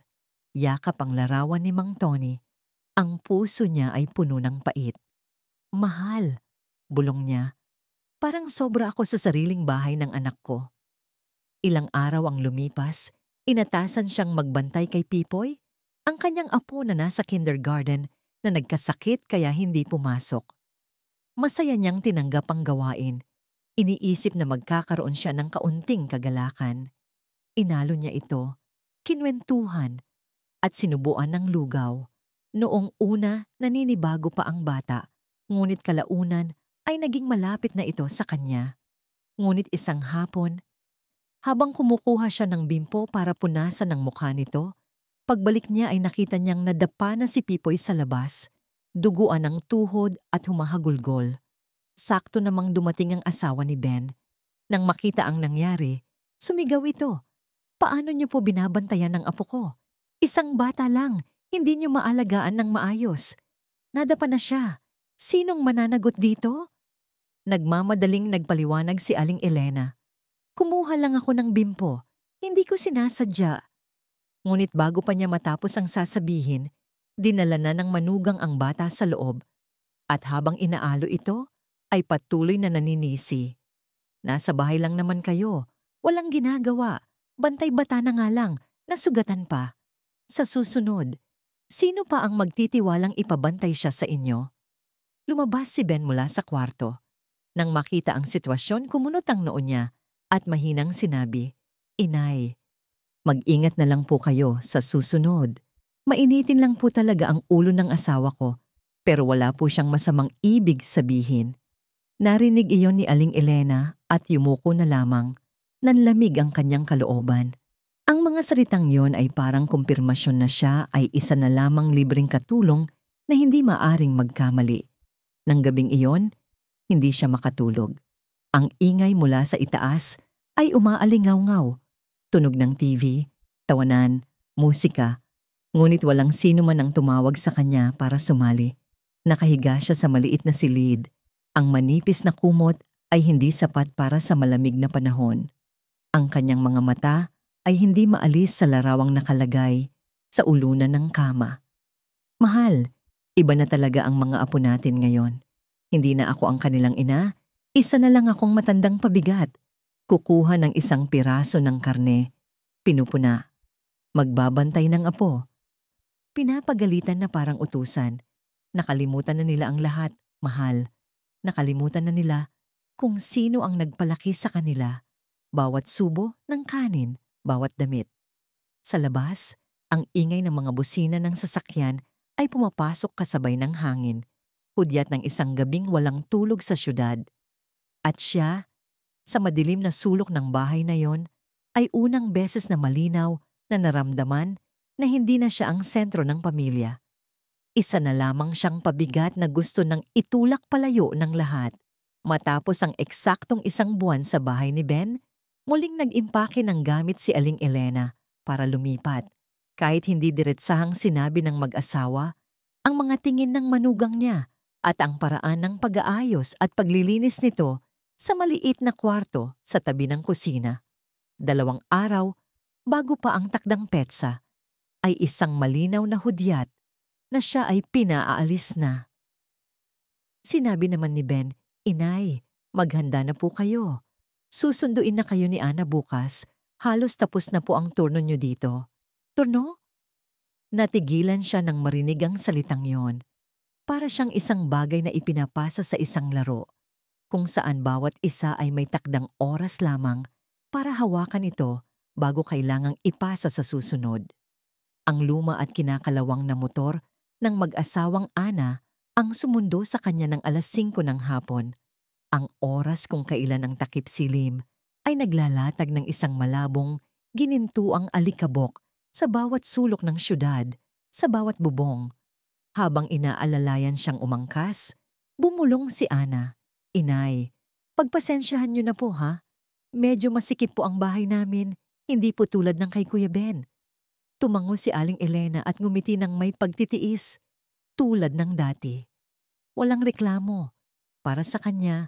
yakap ang larawan ni Mang Tony. Ang puso niya ay puno ng pait. Mahal, bulong niya. Parang sobra ako sa sariling bahay ng anak ko. Ilang araw ang lumipas, inatasan siyang magbantay kay Pipoy, ang kanyang apo na nasa kindergarten na nagkasakit kaya hindi pumasok. Masaya niyang tinanggap ang gawain. Iniisip na magkakaroon siya ng kaunting kagalakan. Inalo niya ito, kinwentuhan, at sinubuan ng lugaw. Noong una, naninibago pa ang bata, ngunit kalaunan ay naging malapit na ito sa kanya. Ngunit isang hapon, habang kumukuha siya ng bimpo para punasan ang mukha nito, pagbalik niya ay nakita niyang nadapa na si Pipoy sa labas, duguan ng tuhod at humahagulgol. Sakto namang dumating ang asawa ni Ben. Nang makita ang nangyari, sumigaw ito. Paano niyo po binabantayan ng apo ko? Isang bata lang, hindi niyo maalagaan ng maayos. Nadapa na siya. Sinong mananagot dito? Nagmamadaling nagpaliwanag si Aling Elena. Kumuha lang ako ng bimpo. Hindi ko sinasadya. Ngunit bago pa niya matapos ang sasabihin, dinala na ng manugang ang bata sa loob. At habang inaalo ito, ay patuloy na naninisi. Nasa bahay lang naman kayo. Walang ginagawa. Bantay-bata na nga lang. Nasugatan pa. Sa susunod, sino pa ang magtitiwalang ipabantay siya sa inyo? Lumabas si Ben mula sa kwarto. Nang makita ang sitwasyon, kumunot ang noo niya at mahinang sinabi, Inay, mag-ingat na lang po kayo sa susunod. Mainitin lang po talaga ang ulo ng asawa ko, pero wala po siyang masamang ibig sabihin. Narinig iyon ni Aling Elena at yumuko na lamang. Nanlamig ang kanyang kalooban. Ang mga salitang yon ay parang kumpirmasyon na siya ay isa na lamang libreng katulong na hindi maaring magkamali. Nang gabing iyon, hindi siya makatulog. Ang ingay mula sa itaas ay umaalingaw-ngaw. Tunog ng TV, tawanan, musika. Ngunit walang sino man ang tumawag sa kanya para sumali. Nakahiga siya sa maliit na silid. Ang manipis na kumot ay hindi sapat para sa malamig na panahon. Ang kanyang mga mata ay hindi maalis sa larawang nakalagay sa ulunan ng kama. Mahal, iba na talaga ang mga apo natin ngayon. Hindi na ako ang kanilang ina, isa na lang akong matandang pabigat. Kukuha ng isang piraso ng karne. Pinupuna. Magbabantay ng apo. Pinapagalitan na parang utusan. Nakalimutan na nila ang lahat, mahal. Nakalimutan na nila kung sino ang nagpalaki sa kanila. Bawat subo ng kanin, bawat damit. Sa labas, ang ingay ng mga busina ng sasakyan ay pumapasok kasabay ng hangin. Hudyat ng isang gabing walang tulog sa syudad. At siya, sa madilim na sulok ng bahay na yon, ay unang beses na malinaw na naramdaman na hindi na siya ang sentro ng pamilya. Isa na lamang siyang pabigat na gusto nang itulak palayo ng lahat. Matapos ang eksaktong isang buwan sa bahay ni Ben, muling nag-impake ng gamit si Aling Elena para lumipat. Kahit hindi diretsahang sinabi ng mag-asawa, ang mga tingin ng manugang niya at ang paraan ng pag-aayos at paglilinis nito sa maliit na kwarto sa tabi ng kusina. 2 araw, bago pa ang takdang petsa, ay isang malinaw na hudyat na siya ay pinaalis na. Sinabi naman ni Ben, Inay, maghanda na po kayo. Susunduin na kayo ni Ana bukas. Halos tapos na po ang turno niyo dito. Turno? Natigilan siya nang marinig ang salitang yon. Para siyang isang bagay na ipinapasa sa isang laro, kung saan bawat isa ay may takdang oras lamang para hawakan ito bago kailangang ipasa sa susunod. Ang luma at kinakalawang na motor ng mag-asawang Ana ang sumundo sa kanya ng 5:00 ng hapon. Ang oras kung kailan ang takip silim ay naglalatag ng isang malabong, ginintuang alikabok sa bawat sulok ng syudad, sa bawat bubong. Habang inaalalayan siyang umangkas, bumulong si Ana. Inay, pagpasensyahan niyo na po ha. Medyo masikip po ang bahay namin, hindi po tulad ng kay Kuya Ben. Tumango si Aling Elena at ngumiti ng may pagtitiis, tulad ng dati. Walang reklamo. Para sa kanya,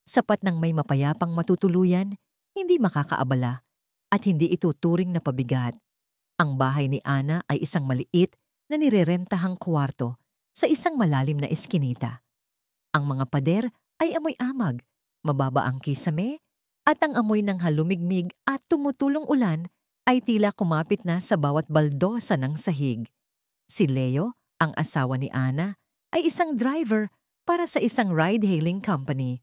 sapat ng may mapayapang matutuluyan, hindi makakaabala at hindi ituturing na pabigat. Ang bahay ni Ana ay isang maliit na nirerentahang kwarto sa isang malalim na eskinita. Ang mga pader ay amoy amag, mababa ang kisame, at ang amoy ng halumigmig at tumutulong ulan ay tila kumapit na sa bawat baldosa ng sahig. Si Leo, ang asawa ni Ana, ay isang driver para sa isang ride-hailing company.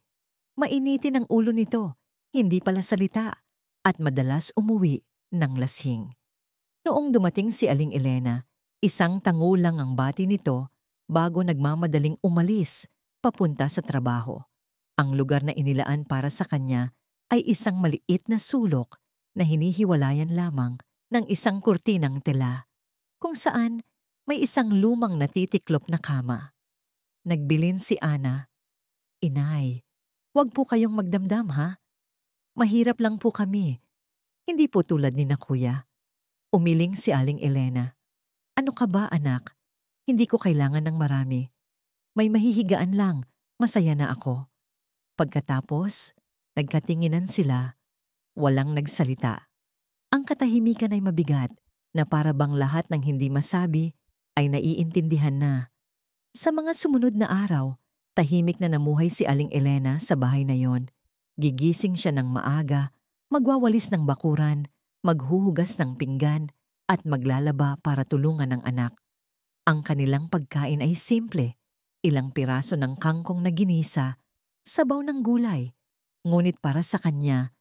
Mainitin ang ulo nito, hindi pala salita, at madalas umuwi ng lasing. Noong dumating si Aling Elena, isang tango lang ang bati nito bago nagmamadaling umalis papunta sa trabaho. Ang lugar na inilaan para sa kanya ay isang maliit na sulok na hinihiwalayan lamang ng isang kurtinang tela, kung saan may isang lumang natitiklop na kama. Nagbilin si Ana, "Inay, huwag po kayong magdamdam ha. Mahirap lang po kami. Hindi po tulad ni na kuya." Umiling si Aling Elena. "Ano ka ba anak? Hindi ko kailangan ng marami. May mahihigaan lang, masaya na ako." Pagkatapos, nagkatinginan sila, walang nagsalita. Ang katahimikan ay mabigat na para bang lahat ng hindi masabi ay naiintindihan na. Sa mga sumunod na araw, tahimik na namuhay si Aling Elena sa bahay na yon. Gigising siya ng maaga, magwawalis ng bakuran, maghuhugas ng pinggan, at maglalaba para tulungan ng anak. Ang kanilang pagkain ay simple, ilang piraso ng kangkong na ginisa, sabaw ng gulay. Ngunit para sa kanya,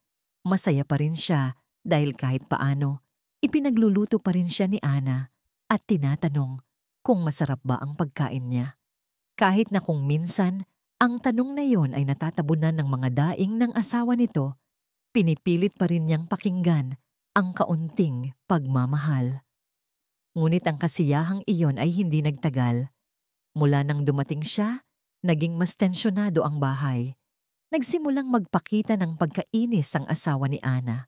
masaya pa rin siya dahil kahit paano, ipinagluluto pa rin siya ni Ana at tinatanong kung masarap ba ang pagkain niya. Kahit na kung minsan, ang tanong na yon ay natatabunan ng mga daing ng asawa nito, pinipilit pa rin niyang pakinggan ang kaunting pagmamahal. Ngunit ang kasiyahang iyon ay hindi nagtagal. Mula nang dumating siya, naging mas tensyonado ang bahay. Nagsimulang magpakita ng pagkainis ang asawa ni Ana.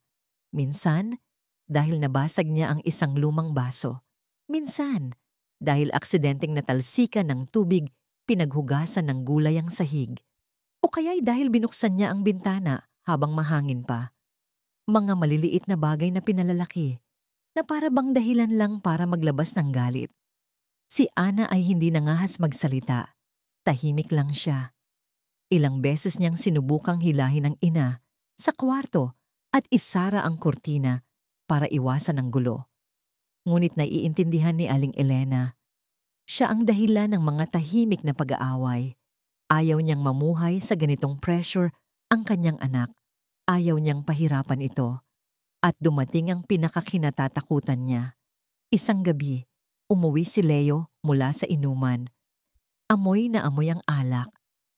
Minsan, dahil nabasag niya ang isang lumang baso. Minsan, dahil aksidenteng natalsikan ng tubig, pinaghugasan ng gulay ang sahig. O kaya'y dahil binuksan niya ang bintana habang mahangin pa. Mga maliliit na bagay na pinalalaki, na para bang dahilan lang para maglabas ng galit. Si Ana ay hindi nangahas magsalita. Tahimik lang siya. Ilang beses niyang sinubukang hilahin ng ina sa kwarto at isara ang kurtina para iwasan ang gulo. Ngunit naiintindihan ni Aling Elena, siya ang dahilan ng mga tahimik na pag-aaway. Ayaw niyang mamuhay sa ganitong pressure ang kanyang anak. Ayaw niyang pahirapan ito. At dumating ang pinakakinatatakutan niya. Isang gabi, umuwi si Leo mula sa inuman. Amoy na amoy ang alak.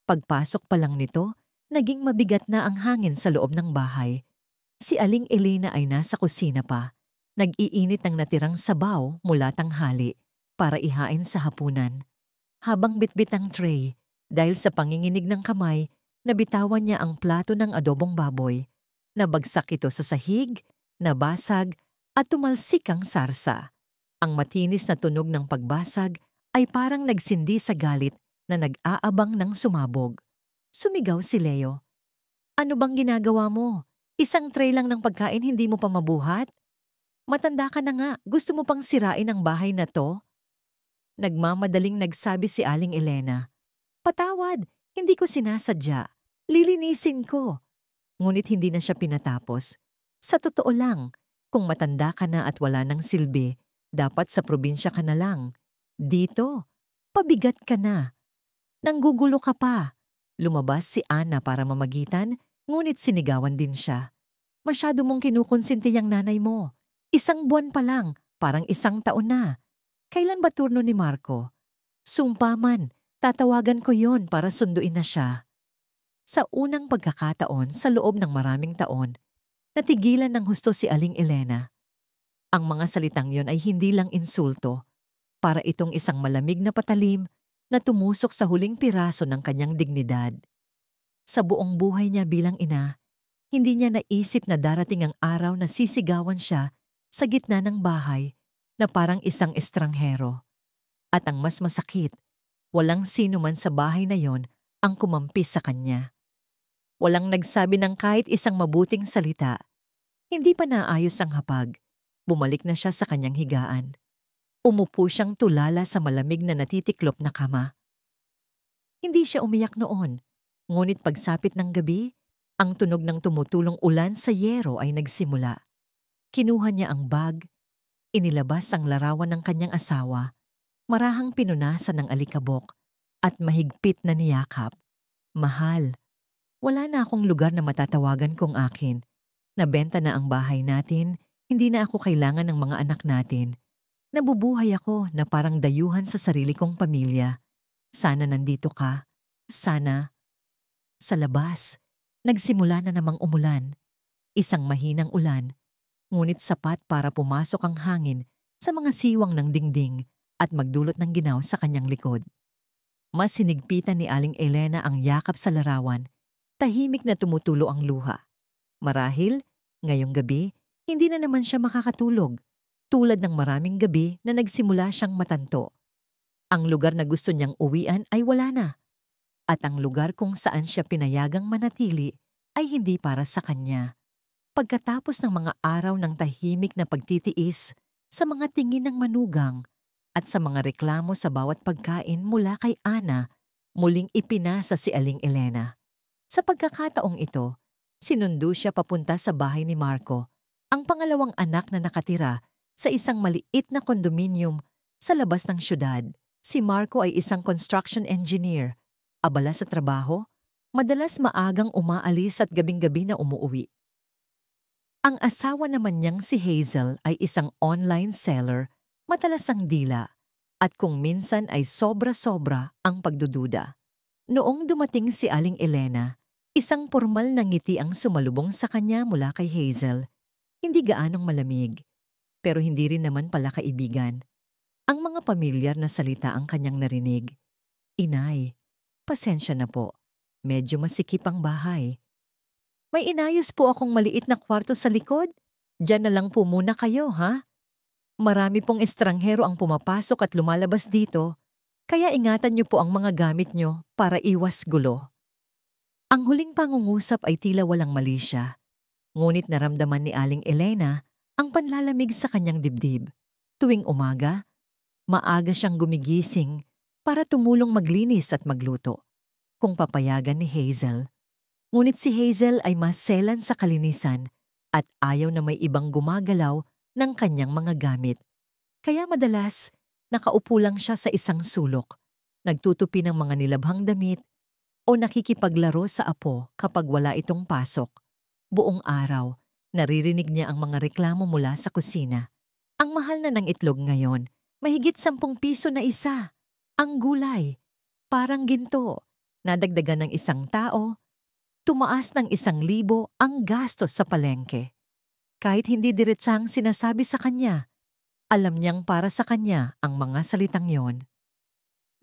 Pagpasok pa lang nito, naging mabigat na ang hangin sa loob ng bahay. Si Aling Elena ay nasa kusina pa. Nag-iinit ng natirang sabaw mula tanghali para ihain sa hapunan. Habang bitbit ang tray, dahil sa panginginig ng kamay, nabitawan niya ang plato ng adobong baboy. Nabagsak ito sa sahig, nabasag, at tumalsik ang sarsa. Ang matinis na tunog ng pagbasag ay parang nagsindi sa galit na nag-aabang ng sumabog. Sumigaw si Leo. "Ano bang ginagawa mo? Isang tray lang ng pagkain hindi mo pa mabuhat? Matanda ka na nga, gusto mo pang sirain ang bahay na to?" Nagmamadaling nagsabi si Aling Elena. "Patawad, hindi ko sinasadya. Lilinisin ko." Ngunit hindi na siya pinatapos. Sa totoo lang, kung matanda ka na at wala ng silbi, dapat sa probinsya ka na lang. Dito, pabigat ka na. Nanggugulo ka pa. Lumabas si Ana para mamagitan, ngunit sinigawan din siya. "Masyado mong kinukonsinti ang nanay mo. Isang buwan pa lang, parang isang taon na. Kailan ba turno ni Marco? Sumpa man, tatawagan ko yon para sunduin na siya." Sa unang pagkakataon sa loob ng maraming taon, natigilan ng husto si Aling Elena. Ang mga salitang yon ay hindi lang insulto, para itong isang malamig na patalim na tumusok sa huling piraso ng kanyang dignidad. Sa buong buhay niya bilang ina, hindi niya naisip na darating ang araw na sisigawan siya sa gitna ng bahay na parang isang estranghero. At ang mas masakit, walang sino man sa bahay na yon ang kumampi sa kanya. Walang nagsabi ng kahit isang mabuting salita. Hindi pa naayos ang hapag. Bumalik na siya sa kanyang higaan. Umupo siyang tulala sa malamig na natitiklop na kama. Hindi siya umiyak noon, ngunit pagsapit ng gabi, ang tunog ng tumutulong ulan sa yero ay nagsimula. Kinuha niya ang bag, inilabas ang larawan ng kanyang asawa, marahang pinunasan ng alikabok, at mahigpit na niyakap. Mahal, wala na akong lugar na matatawagan kong akin. Nabenta na ang bahay natin, hindi na ako kailangan ng mga anak natin. Nabubuhay ako na parang dayuhan sa sarili kong pamilya. Sana nandito ka. Sana. Sa labas, nagsimula na namang umulan. Isang mahinang ulan, ngunit sapat para pumasok ang hangin sa mga siwang ng dingding at magdulot ng ginaw sa kanyang likod. Mas sinigpitan ni Aling Elena ang yakap sa larawan. Tahimik na tumutulo ang luha. Marahil, ngayong gabi, hindi na naman siya makakatulog. Tulad ng maraming gabi na nagsimula siyang matanto. Ang lugar na gusto niyang uwian ay wala na. At ang lugar kung saan siya pinayagang manatili ay hindi para sa kanya. Pagkatapos ng mga araw ng tahimik na pagtitiis sa mga tingin ng manugang at sa mga reklamo sa bawat pagkain mula kay Ana, muling ipinasa si Aling Elena. Sa pagkakataong ito, sinundo siya papunta sa bahay ni Marco, ang pangalawang anak na nakatira sa isang maliit na kondominium sa labas ng syudad. Si Marco ay isang construction engineer, abala sa trabaho, madalas maagang umaalis at gabing-gabi na umuuwi. Ang asawa naman niyang si Hazel ay isang online seller, matalasang dila, at kung minsan ay sobra-sobra ang pagdududa. Noong dumating si Aling Elena, isang pormal na ngiti ang sumalubong sa kanya mula kay Hazel. Hindi gaanong malamig, pero hindi rin naman pala kaibigan. Ang mga pamilyar na salita ang kanyang narinig. Inay, pasensya na po. Medyo masikip ang bahay. May inayos po akong maliit na kwarto sa likod. Diyan na lang po muna kayo, ha? Marami pong estranghero ang pumapasok at lumalabas dito, kaya ingatan niyo po ang mga gamit niyo para iwas gulo. Ang huling pangungusap ay tila walang mali siya. Ngunit naramdaman ni Aling Elena ang panlalamig sa kanyang dibdib. Tuwing umaga, maaga siyang gumigising para tumulong maglinis at magluto, kung papayagan ni Hazel. Ngunit si Hazel ay maselan sa kalinisan at ayaw na may ibang gumagalaw ng kanyang mga gamit. Kaya madalas, nakaupo lang siya sa isang sulok, nagtutupi ng mga nilabhang damit o nakikipaglaro sa apo kapag wala itong pasok. Buong araw, naririnig niya ang mga reklamo mula sa kusina. Ang mahal na ng itlog ngayon, mahigit 10 piso na isa. Ang gulay, parang ginto, nadagdagan ng isang tao, tumaas ng 1,000 ang gastos sa palengke. Kahit hindi diretsang sinasabi sa kanya, alam niyang para sa kanya ang mga salitang yon.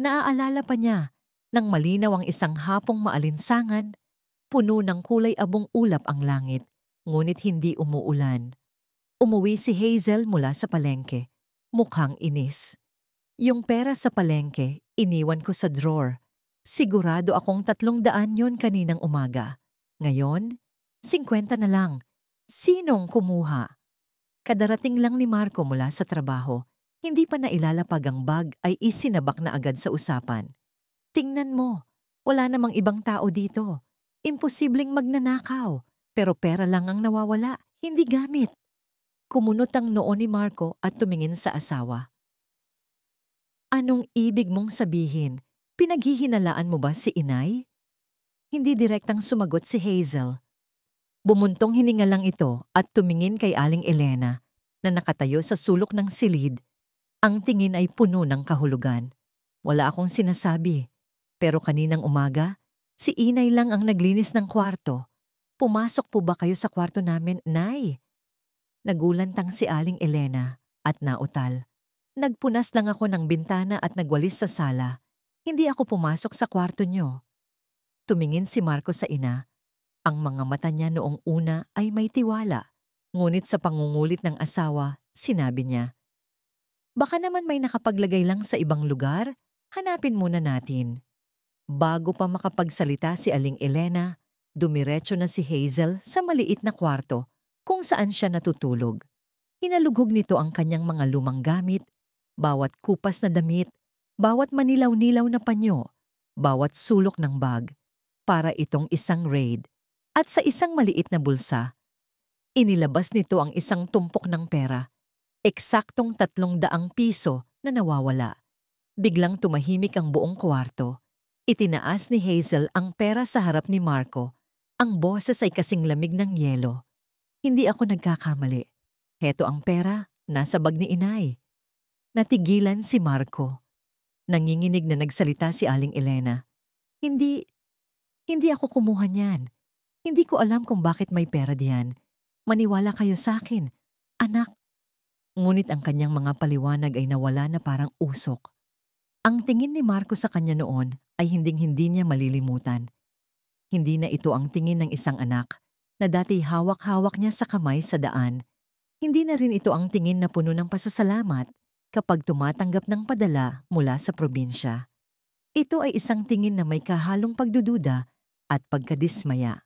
Naaalala pa niya nang malinaw ang isang hapong maalinsangan, puno ng kulay abong ulap ang langit, ngunit hindi umuulan. Umuwi si Hazel mula sa palengke, mukhang inis. Yung pera sa palengke, iniwan ko sa drawer. Sigurado akong 300 yon kaninang umaga. Ngayon, 50 na lang. Sinong kumuha? Kadarating lang ni Marco mula sa trabaho. Hindi pa nailalapag ang bag ay isinabak na agad sa usapan. Tingnan mo, wala namang ibang tao dito. Imposibleng magnanakaw, pero pera lang ang nawawala, hindi gamit. Kumunot ang noo ni Marco at tumingin sa asawa. Anong ibig mong sabihin? Pinaghihinalaan mo ba si inay? Hindi direktang sumagot si Hazel. Bumuntong hininga lang ito at tumingin kay Aling Elena na nakatayo sa sulok ng silid. Ang tingin ay puno ng kahulugan. Wala akong sinasabi, pero kaninang umaga, si inay lang ang naglinis ng kwarto. Pumasok po ba kayo sa kwarto namin, Nay? Nagulantang si Aling Elena at nautal. Nagpunas lang ako ng bintana at nagwalis sa sala. Hindi ako pumasok sa kwarto niyo. Tumingin si Marco sa ina. Ang mga mata niya noong una ay may tiwala. Ngunit sa pangungulit ng asawa, sinabi niya, Baka naman may nakapaglagay lang sa ibang lugar. Hanapin muna natin. Bago pa makapagsalita si Aling Elena, dumiretso na si Hazel sa maliit na kwarto kung saan siya natutulog. Hinalugog nito ang kanyang mga lumang gamit, bawat kupas na damit, bawat manilaw-nilaw na panyo, bawat sulok ng bag, para itong isang raid. At sa isang maliit na bulsa, inilabas nito ang isang tumpok ng pera, eksaktong 300 piso na nawawala. Biglang tumahimik ang buong kwarto. Itinaas ni Hazel ang pera sa harap ni Marco. Ang boses ay kasing lamig ng yelo. Hindi ako nagkakamali. Heto ang pera, nasa bag ni inay. Natigilan si Marco. Nanginginig na nagsalita si Aling Elena. Hindi ako kumuha niyan. Hindi ko alam kung bakit may pera diyan. Maniwala kayo sa akin, anak. Ngunit ang kanyang mga paliwanag ay nawala na parang usok. Ang tingin ni Marco sa kanya noon ay hinding-hindi niya malilimutan. Hindi na ito ang tingin ng isang anak na dati hawak-hawak niya sa kamay sa daan. Hindi na rin ito ang tingin na puno ng pasasalamat kapag tumatanggap ng padala mula sa probinsya. Ito ay isang tingin na may kahalong pagdududa at pagkadismaya.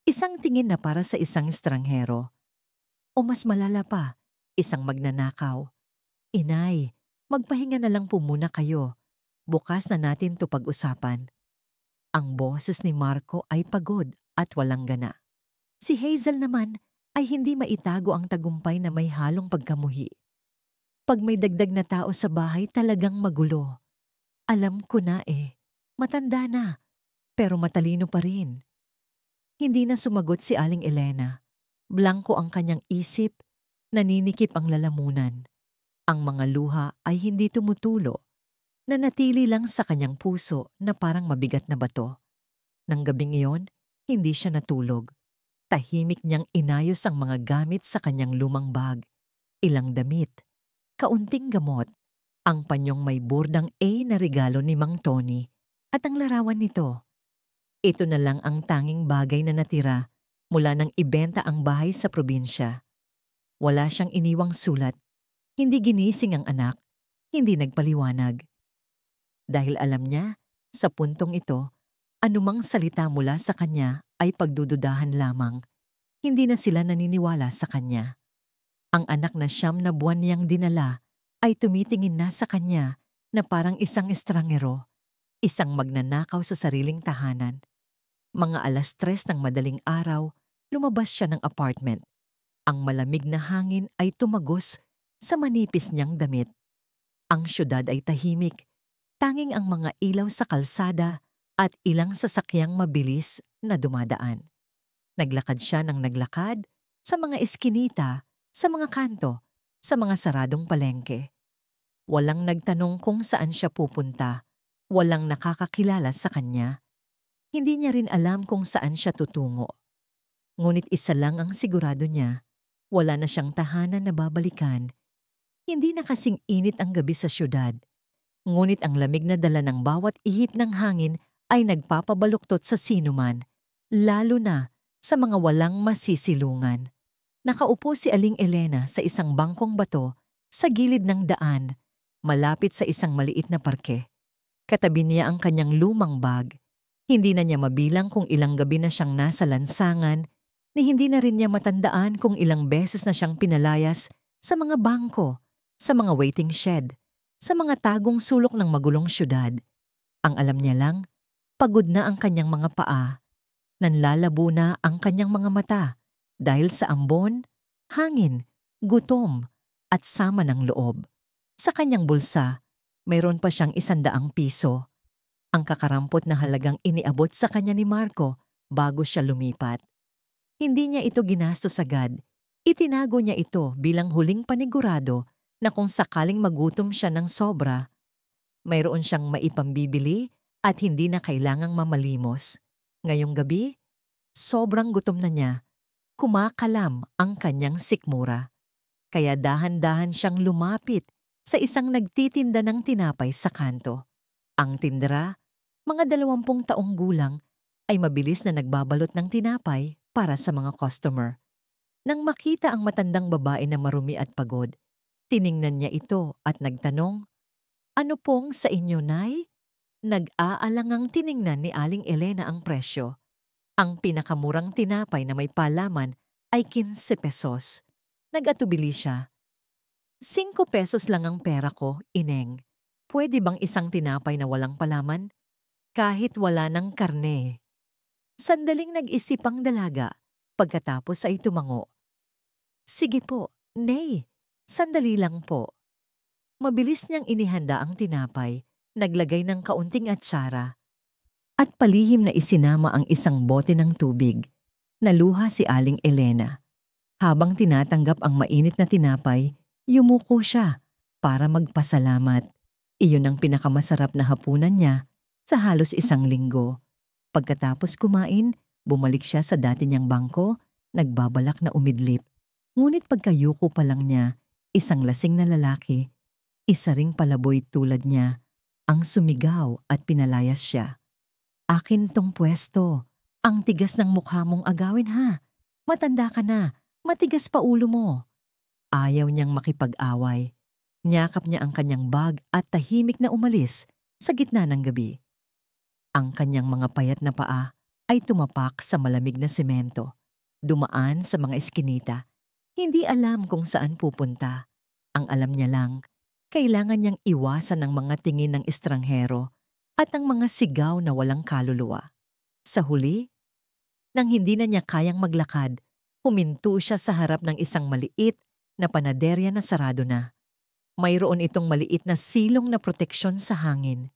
Isang tingin na para sa isang estranghero. O mas malala pa, isang magnanakaw. Inay, magpahinga na lang po muna kayo. Bukas na natin to pag-usapan. Ang boses ni Marco ay pagod at walang gana. Si Hazel naman ay hindi maitago ang tagumpay na may halong pagkamuhi. Pag may dagdag na tao sa bahay talagang magulo. Alam ko na matanda na, pero matalino pa rin. Hindi na sumagot si Aling Elena. Blanko ang kanyang isip, naninikip ang lalamunan. Ang mga luha ay hindi tumutulo. Nanatili lang sa kanyang puso na parang mabigat na bato. Nang gabing iyon, hindi siya natulog. Tahimik niyang inayos ang mga gamit sa kanyang lumang bag. Ilang damit, kaunting gamot, ang panyong may burdang A na regalo ni Mang Tony, at ang larawan nito. Ito na lang ang tanging bagay na natira mula nang ibenta ang bahay sa probinsya. Wala siyang iniwang sulat, hindi ginising ang anak, hindi nagpaliwanag. Dahil alam niya, sa puntong ito, anumang salita mula sa kanya ay pagdududahan lamang. Hindi na sila naniniwala sa kanya. Ang anak na 9 na buwan niyang dinala ay tumitingin na sa kanya na parang isang estranghero, isang magnanakaw sa sariling tahanan. Mga 3:00 ng madaling araw, lumabas siya ng apartment. Ang malamig na hangin ay tumagos sa manipis niyang damit. Ang syudad ay tahimik, tanging ang mga ilaw sa kalsada at ilang sasakyang mabilis na dumadaan. Naglakad siya ng naglakad sa mga eskinita, sa mga kanto, sa mga saradong palengke. Walang nagtanong kung saan siya pupunta, walang nakakakilala sa kanya. Hindi niya rin alam kung saan siya tutungo. Ngunit isa lang ang sigurado niya, wala na siyang tahanan na babalikan. Hindi na kasing init ang gabi sa syudad. Ngunit ang lamig na dala ng bawat ihip ng hangin ay nagpapabaluktot sa sinuman, lalo na sa mga walang masisilungan. Nakaupo si Aling Elena sa isang bangkong bato sa gilid ng daan, malapit sa isang maliit na parke. Katabi niya ang kanyang lumang bag. Hindi na niya mabilang kung ilang gabi na siyang nasa lansangan, ni hindi na rin niya matandaan kung ilang beses na siyang pinalayas sa mga bangko, sa mga waiting shed, sa mga tagong sulok ng magulong syudad. Ang alam niya lang, pagod na ang kanyang mga paa, nanlalabo na ang kanyang mga mata dahil sa ambon, hangin, gutom, at sama ng loob. Sa kanyang bulsa, mayroon pa siyang 100 piso. Ang kakarampot na halagang iniabot sa kanya ni Marco bago siya lumipat. Hindi niya ito ginastos agad. Itinago niya ito bilang huling panigurado na kung sakaling magutom siya ng sobra, mayroon siyang maipambibili at hindi na kailangang mamalimos. Ngayong gabi, sobrang gutom na niya. Kumakalam ang kanyang sikmura. Kaya dahan-dahan siyang lumapit sa isang nagtitinda ng tinapay sa kanto. Ang tindera, mga 20 taong gulang, ay mabilis na nagbabalot ng tinapay para sa mga customer. Nang makita ang matandang babae na marumi at pagod, Tiningnan niya ito at nagtanong, "Ano pong sa inyo, Nay?" Nag-aalangang tiningnan ni Aling Elena ang presyo. Ang pinakamurang tinapay na may palaman ay 15 pesos. Nag-atubili siya. 5 pesos lang ang pera ko, Ineng. Pwede bang isang tinapay na walang palaman? Kahit wala ng karne. Sandaling nag-isip ang dalaga. Pagkatapos ay tumango. Sige po, Nay. Sandali lang po. Mabilis niyang inihanda ang tinapay, naglagay ng kaunting atsara, at palihim na isinama ang isang bote ng tubig. Naluha si Aling Elena. Habang tinatanggap ang mainit na tinapay, yumuko siya para magpasalamat. Iyon ang pinakamasarap na hapunan niya sa halos 1 linggo. Pagkatapos kumain, bumalik siya sa dati niyang bangko, nagbabalak na umidlip. Ngunit pagkayuko pa lang niya, isang lasing na lalaki, isa ring palaboy tulad niya, ang sumigaw at pinalayas siya. "Akin tong pwesto. Ang tigas ng mukha mong agawin ha. Matanda ka na, matigas pa ulo mo." Ayaw niyang makipag-away. Niyakap niya ang kanyang bag at tahimik na umalis sa gitna ng gabi. Ang kanyang mga payat na paa ay tumapak sa malamig na semento. Dumaan sa mga eskinita. Hindi alam kung saan pupunta. Ang alam niya lang, kailangan niyang iwasan ang mga tingin ng estranghero at ang mga sigaw na walang kaluluwa. Sa huli, nang hindi na niya kayang maglakad, huminto siya sa harap ng isang maliit na panaderya na sarado na. Mayroon itong maliit na silong na proteksyon sa hangin.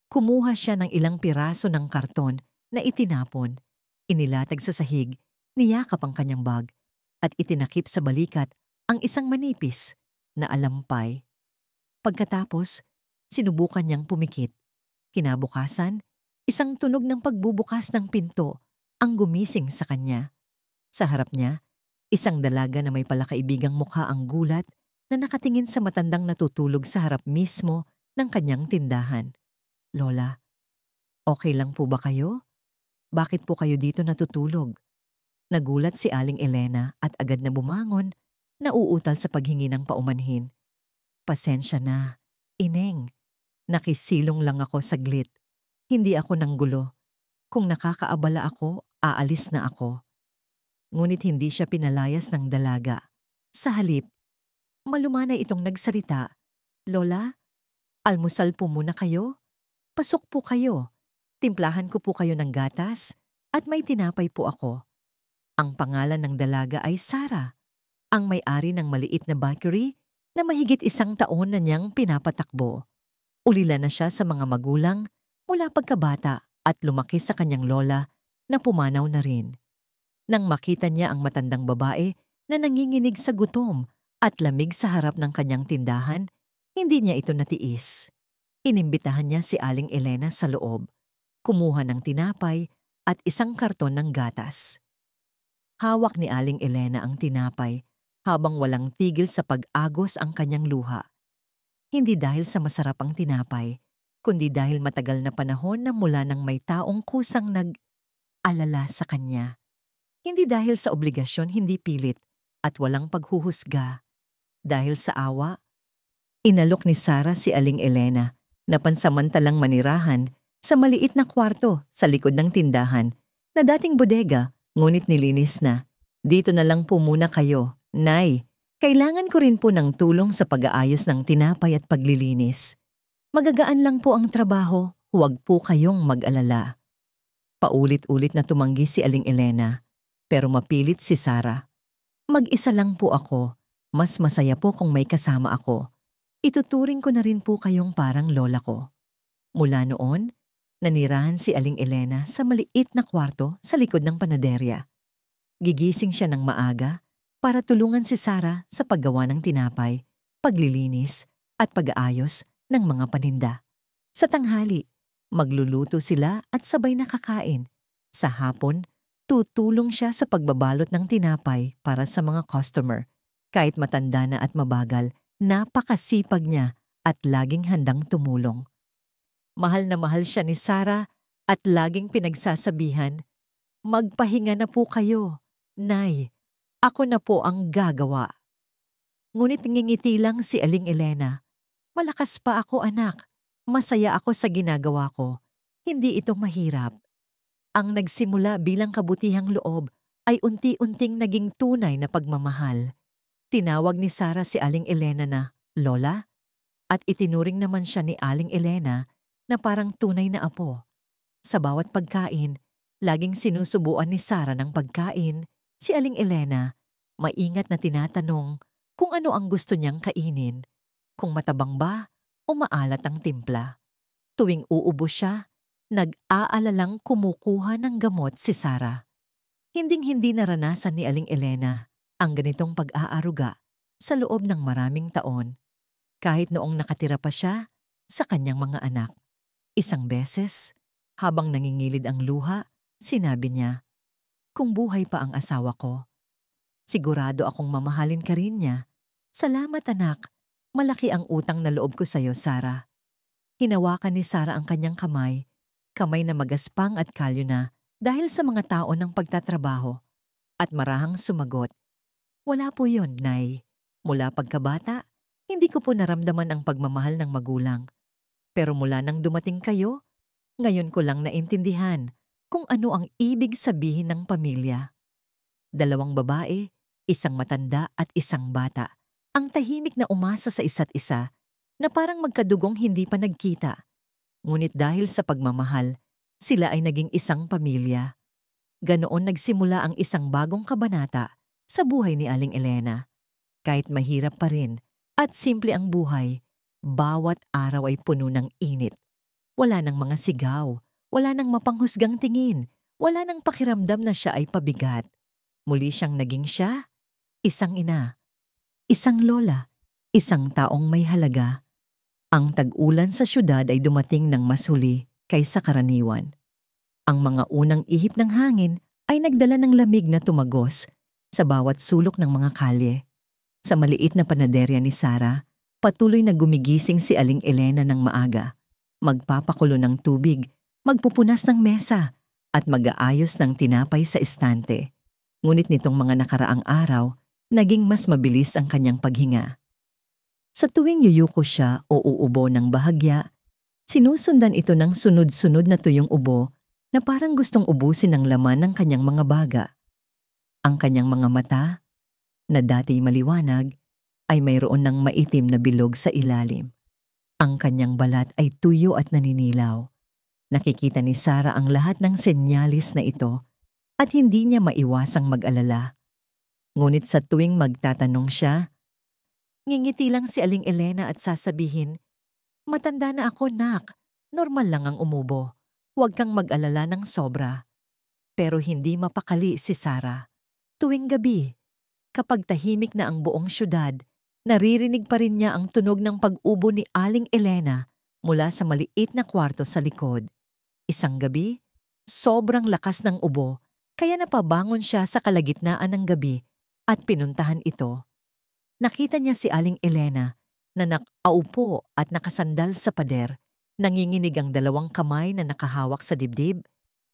Kumuha siya ng ilang piraso ng karton na itinapon, inilatag sa sahig, niyakap ang kanyang bag, at itinakip sa balikat ang isang manipis na alampay. Pagkatapos, sinubukan niyang pumikit. Kinabukasan, isang tunog ng pagbubukas ng pinto ang gumising sa kanya. Sa harap niya, isang dalaga na may palakaibigang mukha ang gulat na nakatingin sa matandang natutulog sa harap mismo ng kanyang tindahan. "Lola, okay lang po ba kayo? Bakit po kayo dito natutulog?" Nagulat si Aling Elena at agad na bumangon, nauutal sa paghingi ng paumanhin. "Pasensya na, Ineng. Nakisilong lang ako saglit. Hindi ako nanggulo. Kung nakakaabala ako, aalis na ako." Ngunit hindi siya pinalayas ng dalaga. Sa halip, malumanay itong nagsalita, "Lola, almusal po muna kayo? Pasok po kayo. Timplahan ko po kayo ng gatas at may tinapay po ako." Ang pangalan ng dalaga ay Sarah, ang may-ari ng maliit na bakery na mahigit 1 taon na niyang pinapatakbo. Ulila na siya sa mga magulang mula pagkabata at lumaki sa kanyang lola na pumanaw na rin. Nang makita niya ang matandang babae na nanginginig sa gutom at lamig sa harap ng kanyang tindahan, hindi niya ito natiis. Inimbitahan niya si Aling Elena sa loob, kumuha ng tinapay at isang karton ng gatas. Hawak ni Aling Elena ang tinapay habang walang tigil sa pag-agos ang kanyang luha. Hindi dahil sa masarap ang tinapay, kundi dahil matagal na panahon na mula nang may taong kusang nag-alala sa kanya. Hindi dahil sa obligasyon, hindi pilit, at walang paghuhusga. Dahil sa awa, inalok ni Sarah si Aling Elena na pansamantalang manirahan sa maliit na kwarto sa likod ng tindahan na dating bodega, ngunit nilinis na. "Dito na lang po muna kayo, Nay. Kailangan ko rin po ng tulong sa pag-aayos ng tinapay at paglilinis. Magagaan lang po ang trabaho, huwag po kayong mag-alala." Paulit-ulit na tumanggi si Aling Elena, pero mapilit si Sarah. "Mag-isa lang po ako. Mas masaya po kung may kasama ako. Ituturing ko na rin po kayong parang lola ko." Mula noon, nanirahan si Aling Elena sa maliit na kwarto sa likod ng panaderya. Gigising siya ng maaga para tulungan si Sarah sa paggawa ng tinapay, paglilinis, at pag-aayos ng mga paninda. Sa tanghali, magluluto sila at sabay na kakain. Sa hapon, tutulong siya sa pagbabalot ng tinapay para sa mga customer. Kahit matanda na at mabagal, napakasipag niya at laging handang tumulong. Mahal na mahal siya ni Sarah at laging pinagsasabihan, "Magpahinga na po kayo, Nay. Ako na po ang gagawa." Ngunit ngingiti lang si Aling Elena. Malakas pa ako, anak. Masaya ako sa ginagawa ko. Hindi ito mahirap. Ang nagsimula bilang kabutihang loob ay unti-unting naging tunay na pagmamahal. Tinawag ni Sarah si Aling Elena na Lola at itinuring naman siya ni Aling Elena na parang tunay na apo. Sa bawat pagkain, laging sinusubuan ni Sarah ng pagkain si Aling Elena, maingat na tinatanong kung ano ang gusto niyang kainin, kung matabang ba o maalat ang timpla. Tuwing uubo siya, nag-aalalang kumukuha ng gamot si Sarah. Hinding-hindi naranasan ni Aling Elena ang ganitong pag-aaruga sa loob ng maraming taon. Kahit noong nakatira pa siya sa kanyang mga anak. Isang beses, habang nangingilid ang luha, sinabi niya, "Kung buhay pa ang asawa ko, sigurado akong mamahalin ka rin niya. Salamat anak, malaki ang utang na loob ko sa'yo, Sarah." Hinawakan ni Sarah ang kanyang kamay na magaspang at kalyo na dahil sa mga taon ng pagtatrabaho, at marahang sumagot, "Wala po yun, Nay. Mula pagkabata, hindi ko po naramdaman ang pagmamahal ng magulang. Pero mula nang dumating kayo, ngayon ko lang naintindihan kung ano ang ibig sabihin ng pamilya." 2 babae, isang matanda at isang bata, ang tahimik na umasa sa isa't isa na parang magkadugong hindi pa nagkita. Ngunit dahil sa pagmamahal, sila ay naging isang pamilya. Ganoon nagsimula ang isang bagong kabanata sa buhay ni Aling Elena. Kahit mahirap pa rin at simple ang buhay, bawat araw ay puno ng init. Wala nang mga sigaw, wala nang mapanghusgang tingin, wala nang pakiramdam na siya ay pabigat. Muli siyang naging siya, isang ina, isang lola, isang taong may halaga. Ang tag-ulan sa syudad ay dumating ng mas huli kaysa karaniwan. Ang mga unang ihip ng hangin ay nagdala ng lamig na tumagos sa bawat sulok ng mga kalye. Sa maliit na panaderya ni Sarah, patuloy na gumigising si Aling Elena ng maaga. Magpapakulo ng tubig, magpupunas ng mesa, at mag-aayos ng tinapay sa estante. Ngunit nitong mga nakaraang araw, naging mas mabilis ang kanyang paghinga. Sa tuwing yuyuko siya o uubo ng bahagya, sinusundan ito ng sunod-sunod na tuyong ubo na parang gustong ubusin ang laman ng kanyang mga baga. Ang kanyang mga mata, na dati maliwanag, ay mayroon ng maitim na bilog sa ilalim. Ang kanyang balat ay tuyo at naninilaw. Nakikita ni Sarah ang lahat ng senyalis na ito at hindi niya maiwasang mag-alala. Ngunit sa tuwing magtatanong siya, ngingiti lang si Aling Elena at sasabihin, "Matanda na ako, nak. Normal lang ang umubo. Huwag kang mag-alala ng sobra." Pero hindi mapakali si Sarah. Tuwing gabi, kapag tahimik na ang buong syudad, naririnig pa rin niya ang tunog ng pag-ubo ni Aling Elena mula sa maliit na kwarto sa likod. Isang gabi, sobrang lakas ng ubo, kaya napabangon siya sa kalagitnaan ng gabi at pinuntahan ito. Nakita niya si Aling Elena na nakaupo at nakasandal sa pader, nanginginig ang 2 kamay na nakahawak sa dibdib,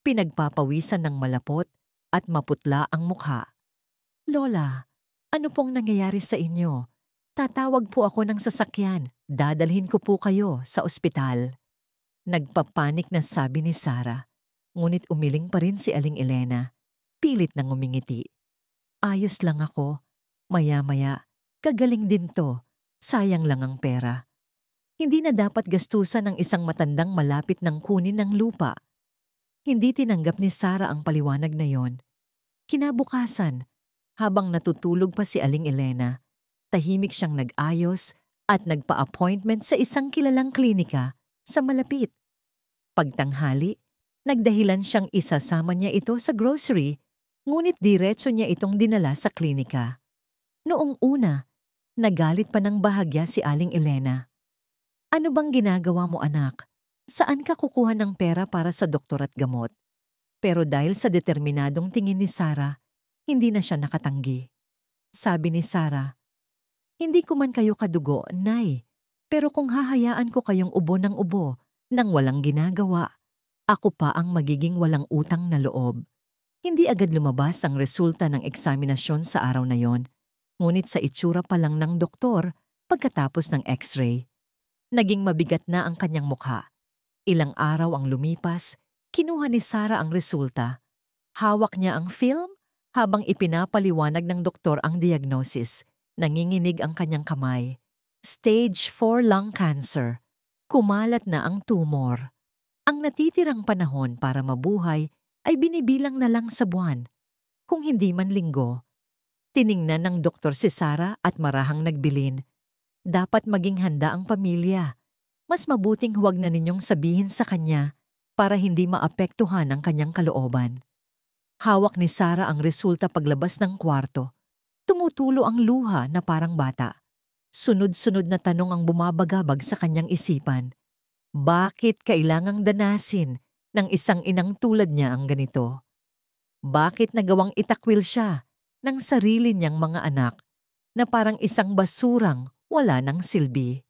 pinagpapawisan ng malapot at maputla ang mukha. "Lola, ano pong nangyayari sa inyo? Tatawag po ako ng sasakyan. Dadalhin ko po kayo sa ospital." Nagpapanik na sabi ni Sarah, ngunit umiling pa rin si Aling Elena. Pilit nang umingiti. "Ayos lang ako. Maya-maya, kagaling din to. Sayang lang ang pera." Hindi na dapat gastusan ng isang matandang malapit ng kunin ng lupa. Hindi tinanggap ni Sarah ang paliwanag na yon. Kinabukasan, habang natutulog pa si Aling Elena, tahimik siyang nag-ayos at nagpa-appointment sa isang kilalang klinika sa malapit. Pagtanghali, nagdahilan siyang isasama niya ito sa grocery, ngunit diretso niya itong dinala sa klinika. Noong una, nagalit pa ng bahagya si Aling Elena. "Ano bang ginagawa mo, anak? Saan ka kukuha ng pera para sa doktor at gamot?" Pero dahil sa determinadong tingin ni Sarah, hindi na siya nakatanggi. Sabi ni Sarah, "Hindi ko man kayo kadugo, Nay. Pero kung hahayaan ko kayong ubo ng ubo nang walang ginagawa, ako pa ang magiging walang utang na loob." Hindi agad lumabas ang resulta ng eksaminasyon sa araw na yon. Ngunit sa itsura pa lang ng doktor pagkatapos ng x-ray, naging mabigat na ang kanyang mukha. Ilang araw ang lumipas, kinuha ni Sarah ang resulta. Hawak niya ang film habang ipinapaliwanag ng doktor ang diagnosis. Nanginginig ang kanyang kamay. Stage 4 lung cancer. Kumalat na ang tumor. Ang natitirang panahon para mabuhay ay binibilang na lang sa buwan, kung hindi man linggo. Tiningnan ng doktor si Sarah at marahang nagbilin. Dapat maging handa ang pamilya. Mas mabuting huwag na ninyong sabihin sa kanya para hindi maapektuhan ang kanyang kalooban. Hawak ni Sarah ang resulta paglabas ng kwarto. Tumutulo ang luha na parang bata. Sunod-sunod na tanong ang bumabagabag sa kanyang isipan. Bakit kailangang danasin ng isang inang tulad niya ang ganito? Bakit nagawang itakwil siya ng sarili niyang mga anak na parang isang basurang wala ng silbi?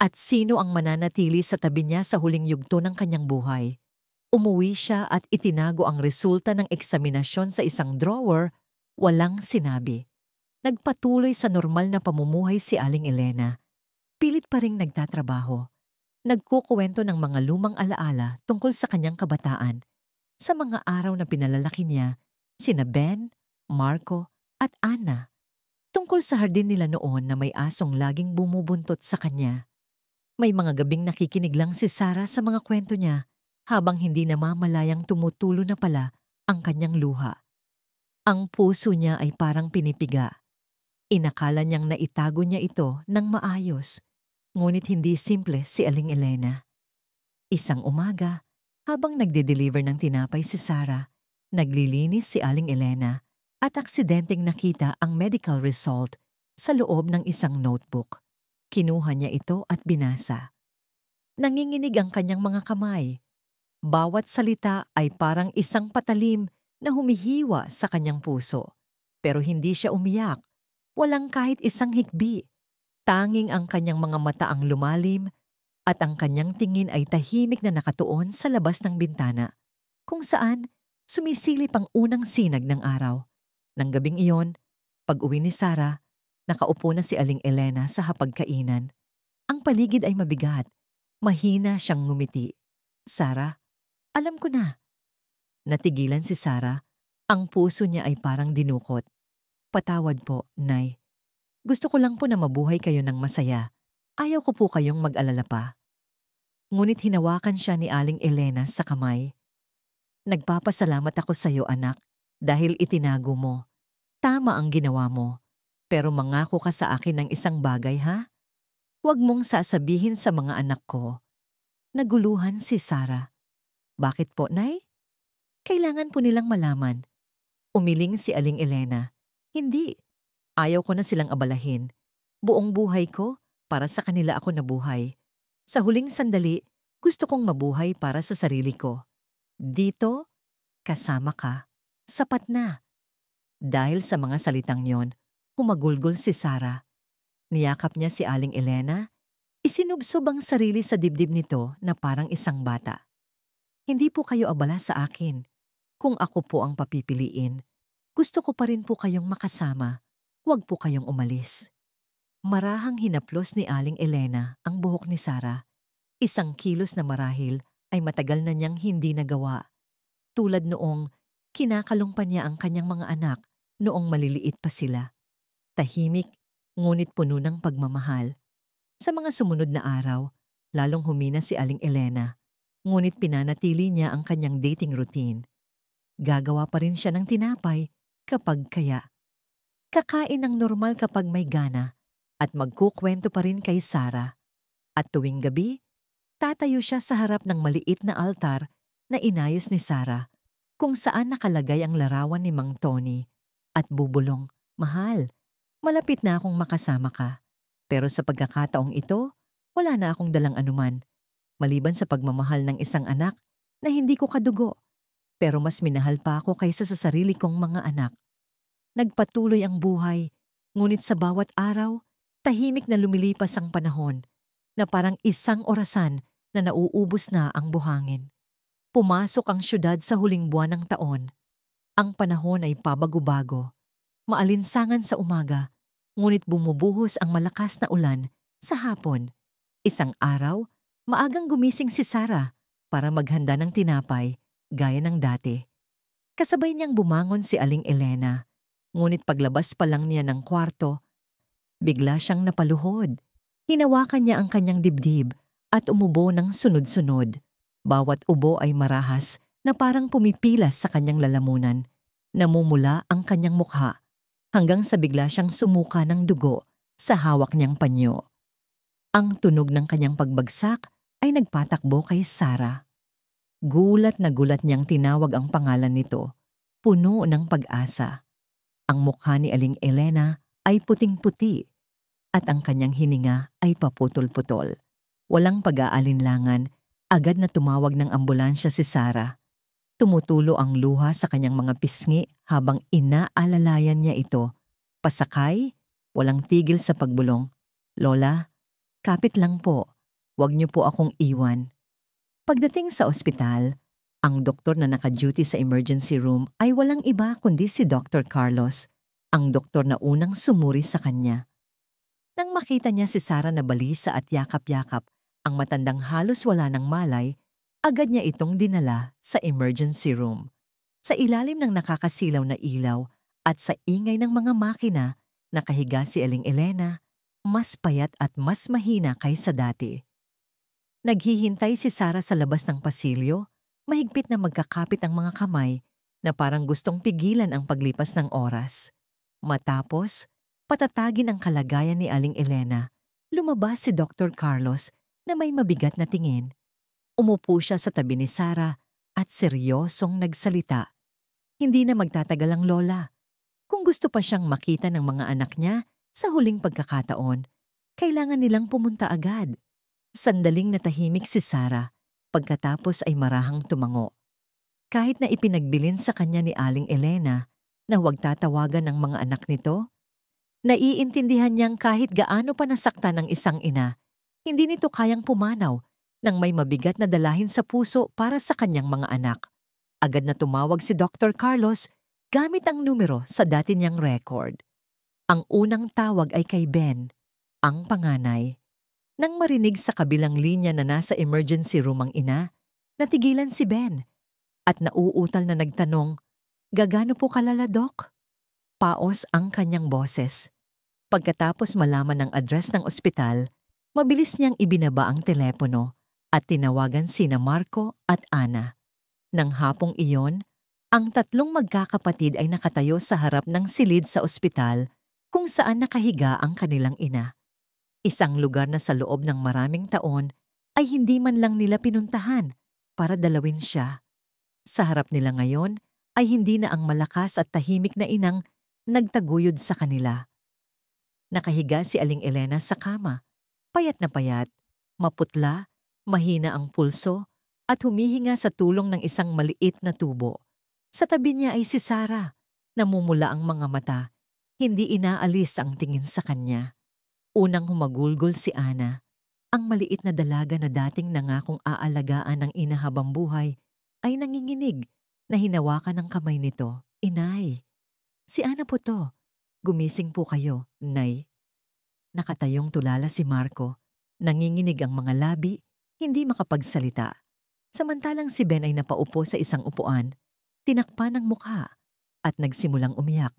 At sino ang mananatili sa tabi niya sa huling yugto ng kanyang buhay? Umuwi siya at itinago ang resulta ng eksaminasyon sa isang drawer, walang sinabi. Nagpatuloy sa normal na pamumuhay si Aling Elena. Pilit pa ring nagtatrabaho. Nagkukuwento ng mga lumang alaala tungkol sa kanyang kabataan. Sa mga araw na pinalalaki niya, sina Ben, Marco at Anna. Tungkol sa hardin nila noon na may asong laging bumubuntot sa kanya. May mga gabing nakikinig lang si Sarah sa mga kwento niya habang hindi namamalayang tumutulo na pala ang kanyang luha. Ang puso niya ay parang pinipiga. Inakala niyang naitago niya ito ng maayos, ngunit hindi simple si Aling Elena. Isang umaga, habang nagde-deliver ng tinapay si Sarah, naglilinis si Aling Elena at aksidenteng nakita ang medical result sa loob ng isang notebook. Kinuha niya ito at binasa. Nanginginig ang kanyang mga kamay. Bawat salita ay parang isang patalim na humihiwa sa kanyang puso. Pero hindi siya umiyak. Walang kahit isang hikbi. Tanging ang kanyang mga mata ang lumalim at ang kanyang tingin ay tahimik na nakatuon sa labas ng bintana, kung saan sumisilip ang unang sinag ng araw. Nang gabing iyon, pag-uwi ni Sarah, nakaupo na si Aling Elena sa hapagkainan. Ang paligid ay mabigat. Mahina siyang ngumiti. Sarah, alam ko na. Natigilan si Sarah. Ang puso niya ay parang dinukot. Patawad po, Nay. Gusto ko lang po na mabuhay kayo ng masaya. Ayaw ko po kayong mag-alala pa. Ngunit hinawakan siya ni Aling Elena sa kamay. Nagpapasalamat ako sa iyo, anak, dahil itinago mo. Tama ang ginawa mo. Pero mangako ka sa akin ng isang bagay, ha? Huwag mong sasabihin sa mga anak ko. Naguluhan si Sarah. Bakit po, Nay? Kailangan po nilang malaman. Umiling si Aling Elena. Hindi. Ayaw ko na silang abalahin. Buong buhay ko, para sa kanila ako nabuhay. Sa huling sandali, gusto kong mabuhay para sa sarili ko. Dito, kasama ka. Sapat na. Dahil sa mga salitang yon, humagulgol si Sarah. Niyakap niya si Aling Elena. Isinubsob ang sarili sa dibdib nito na parang isang bata. Hindi po kayo abala sa akin. Kung ako po ang papipiliin, gusto ko pa rin po kayong makasama. Huwag po kayong umalis. Marahang hinaplos ni Aling Elena ang buhok ni Sarah. Isang kilos na marahil ay matagal na niyang hindi nagawa. Tulad noong kinakalong pa niya ang kanyang mga anak noong maliliit pa sila. Tahimik, ngunit puno ng pagmamahal. Sa mga sumunod na araw, lalong humina si Aling Elena, ngunit pinanatili niya ang kanyang dating routine. Gagawa pa rin siya ng tinapay kapag kaya. Kakain ng normal kapag may gana at magkukwento pa rin kay Sarah. At tuwing gabi, tatayo siya sa harap ng maliit na altar na inayos ni Sarah, kung saan nakalagay ang larawan ni Mang Tony at bubulong, "Mahal, malapit na akong makasama ka. Pero sa pagkakataong ito, wala na akong dalang anuman, maliban sa pagmamahal ng isang anak na hindi ko kadugo. Pero mas minahal pa ako kaysa sa sarili kong mga anak." Nagpatuloy ang buhay, ngunit sa bawat araw, tahimik na lumilipas ang panahon, na parang isang orasan na nauubos na ang buhangin. Pumasok ang syudad sa huling buwan ng taon. Ang panahon ay pabago-bago. maalinsangan sa umaga, ngunit bumubuhos ang malakas na ulan sa hapon. Isang araw, maagang gumising si Sarah para maghanda ng tinapay gaya ng dati. Kasabay niyang bumangon si Aling Elena, ngunit paglabas pa lang niya ng kwarto, bigla siyang napaluhod. Hinawakan niya ang kanyang dibdib at umubo ng sunod-sunod. Bawat ubo ay marahas na parang pumipilas sa kanyang lalamunan. Namumula ang kanyang mukha hanggang sa bigla siyang sumuka ng dugo sa hawak niyang panyo. Ang tunog ng kanyang pagbagsak ay nagpatakbo kay Sarah. Gulat na gulat niyang tinawag ang pangalan nito, puno ng pag-asa. Ang mukha ni Aling Elena ay puting-puti at ang kanyang hininga ay paputol-putol. Walang pag-aalinlangan, agad na tumawag ng ambulansya si Sarah. Tumutulo ang luha sa kanyang mga pisngi habang inaalalayan niya ito. Pasakay, walang tigil sa pagbulong. "Lola, kapit lang po. Huwag niyo po akong iwan." Pagdating sa ospital, ang doktor na naka-duty sa emergency room ay walang iba kundi si Dr. Carlos, ang doktor na unang sumuri sa kanya. Nang makita niya si Sarah na balisa at yakap-yakap, ang matandang halos wala ng malay, agad niya itong dinala sa emergency room. Sa ilalim ng nakakasilaw na ilaw at sa ingay ng mga makina, nakahiga si Aling Elena, mas payat at mas mahina kaysa dati. Naghihintay si Sarah sa labas ng pasilyo, mahigpit na magkakapit ang mga kamay na parang gustong pigilan ang paglipas ng oras. Matapos, patatagin ang kalagayan ni Aling Elena, lumabas si Dr. Carlos na may mabigat na tingin. Umupo siya sa tabi ni Sarah at seryosong nagsalita. Hindi na magtatagal ang lola. Kung gusto pa siyang makita ng mga anak niya sa huling pagkakataon, kailangan nilang pumunta agad. Sandaling natahimik si Sarah, pagkatapos ay marahang tumango. Kahit na ipinagbilin sa kanya ni Aling Elena na huwag tatawagan ng mga anak nito, naiintindihan niyang kahit gaano pa nasaktan ng isang ina, hindi nito kayang pumanaw nang may mabigat na dalahin sa puso para sa kanyang mga anak. Agad na tumawag si Dr. Carlos gamit ang numero sa dati niyang record. Ang unang tawag ay kay Ben, ang panganay. Nang marinig sa kabilang linya na nasa emergency room ang ina, natigilan si Ben at nauutal na nagtanong, "Gagano po kalala, Dok?" Paos ang kanyang boses. Pagkatapos malaman ang address ng ospital, mabilis niyang ibinaba ang telepono at tinawagan sina Marco at Ana. Nang hapong iyon, ang tatlong magkakapatid ay nakatayo sa harap ng silid sa ospital kung saan nakahiga ang kanilang ina. Isang lugar na sa loob ng maraming taon ay hindi man lang nila pinuntahan para dalawin siya. Sa harap nila ngayon ay hindi na ang malakas at tahimik na inang nagtaguyod sa kanila. Nakahiga si Aling Elena sa kama, payat na payat, maputla, mahina ang pulso at humihinga sa tulong ng isang maliit na tubo. Sa tabi niya ay si Sarah, namumula ang mga mata, hindi inaalis ang tingin sa kanya. Unang humagulgol si Ana, ang maliit na dalaga na dating nangakong aalagaan ng ina habang buhay, ay nanginginig na hinawakan ng kamay nito. "Inay, si Ana po to. Gumising po kayo, Nay." Nakatayong tulala si Marco, nanginginig ang mga labi, hindi makapagsalita. Samantalang si Ben ay napaupo sa isang upuan, tinakpan ng mukha at nagsimulang umiyak.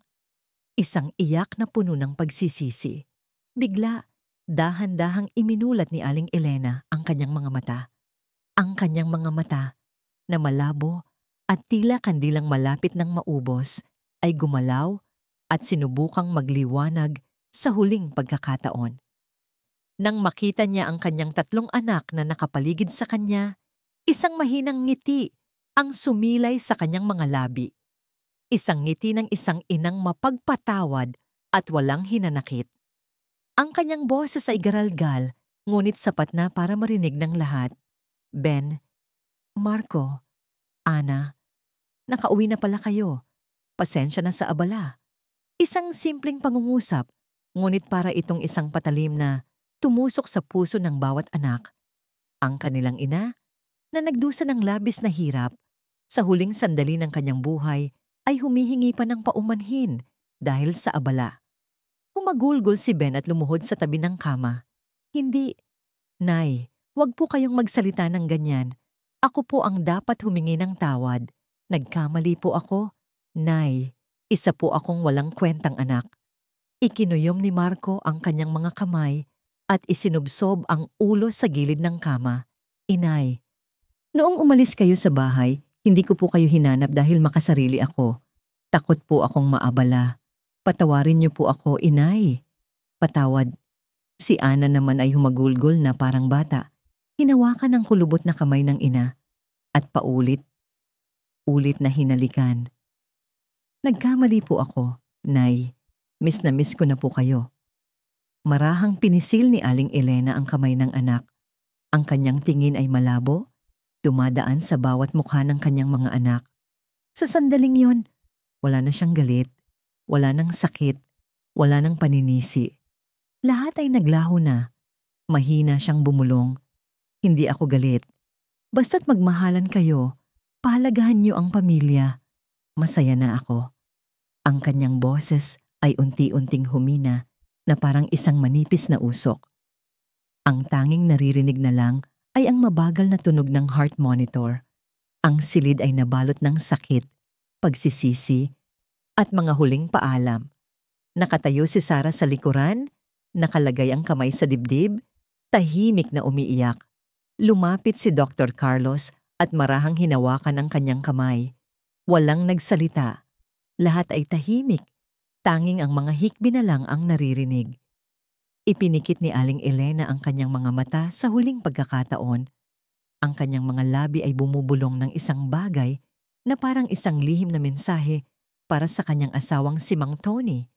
Isang iyak na puno ng pagsisisi. Bigla, dahan-dahang iminulat ni Aling Elena ang kanyang mga mata. Ang kanyang mga mata, na malabo at tila kandilang malapit ng maubos, ay gumalaw at sinubukang magliwanag sa huling pagkakataon. Nang makita niya ang kanyang tatlong anak na nakapaligid sa kanya, isang mahinang ngiti ang sumilay sa kanyang mga labi. Isang ngiti ng isang inang mapagpatawad at walang hinanakit. Ang kanyang boses ay garalgal, ngunit sapat na para marinig ng lahat. "Ben, Marco, Ana, nakauwi na pala kayo. Pasensya na sa abala." Isang simpleng pangungusap, ngunit para itong isang patalim na tumusok sa puso ng bawat anak. Ang kanilang ina, na nagdusa ng labis na hirap, sa huling sandali ng kanyang buhay ay humihingi pa ng paumanhin dahil sa abala. Humagulgol si Ben at lumuhod sa tabi ng kama. Hindi. Nay, wag po kayong magsalita ng ganyan. Ako po ang dapat humingi ng tawad. Nagkamali po ako. Nay, isa po akong walang kwentang anak. Ikinuyom ni Marco ang kanyang mga kamay at isinubsob ang ulo sa gilid ng kama. Inay, noong umalis kayo sa bahay, hindi ko po kayo hinanap dahil makasarili ako. Takot po akong maabala. Patawarin niyo po ako, inay. Patawad. Si Ana naman ay humagulgol na parang bata. Hinawakan ang kulubot na kamay ng ina at paulit na hinalikan. Nagkamali po ako, Nay. Miss na miss ko na po kayo. Marahang pinisil ni Aling Elena ang kamay ng anak. Ang kanyang tingin ay malabo, dumadaan sa bawat mukha ng kanyang mga anak. Sa sandaling yon, wala na siyang galit, wala nang sakit, wala nang paninisi. Lahat ay naglaho na. Mahina siyang bumulong. Hindi ako galit. Basta't magmahalan kayo, pahalagahan niyo ang pamilya. Masaya na ako. Ang kanyang boses ay unti-unting humina na parang isang manipis na usok. Ang tanging naririnig na lang ay ang mabagal na tunog ng heart monitor. Ang silid ay nabalot ng sakit, pagsisisi, at mga huling paalam. Nakatayo si Sarah sa likuran, nakalagay ang kamay sa dibdib, tahimik na umiiyak. Lumapit si Dr. Carlos at marahang hinawakan ang kanyang kamay. Walang nagsalita. Lahat ay tahimik. Tanging ang mga hikbi na lang ang naririnig. Ipinikit ni Aling Elena ang kanyang mga mata sa huling pagkakataon. Ang kanyang mga labi ay bumubulong ng isang bagay na parang isang lihim na mensahe para sa kanyang asawang si Mang Tony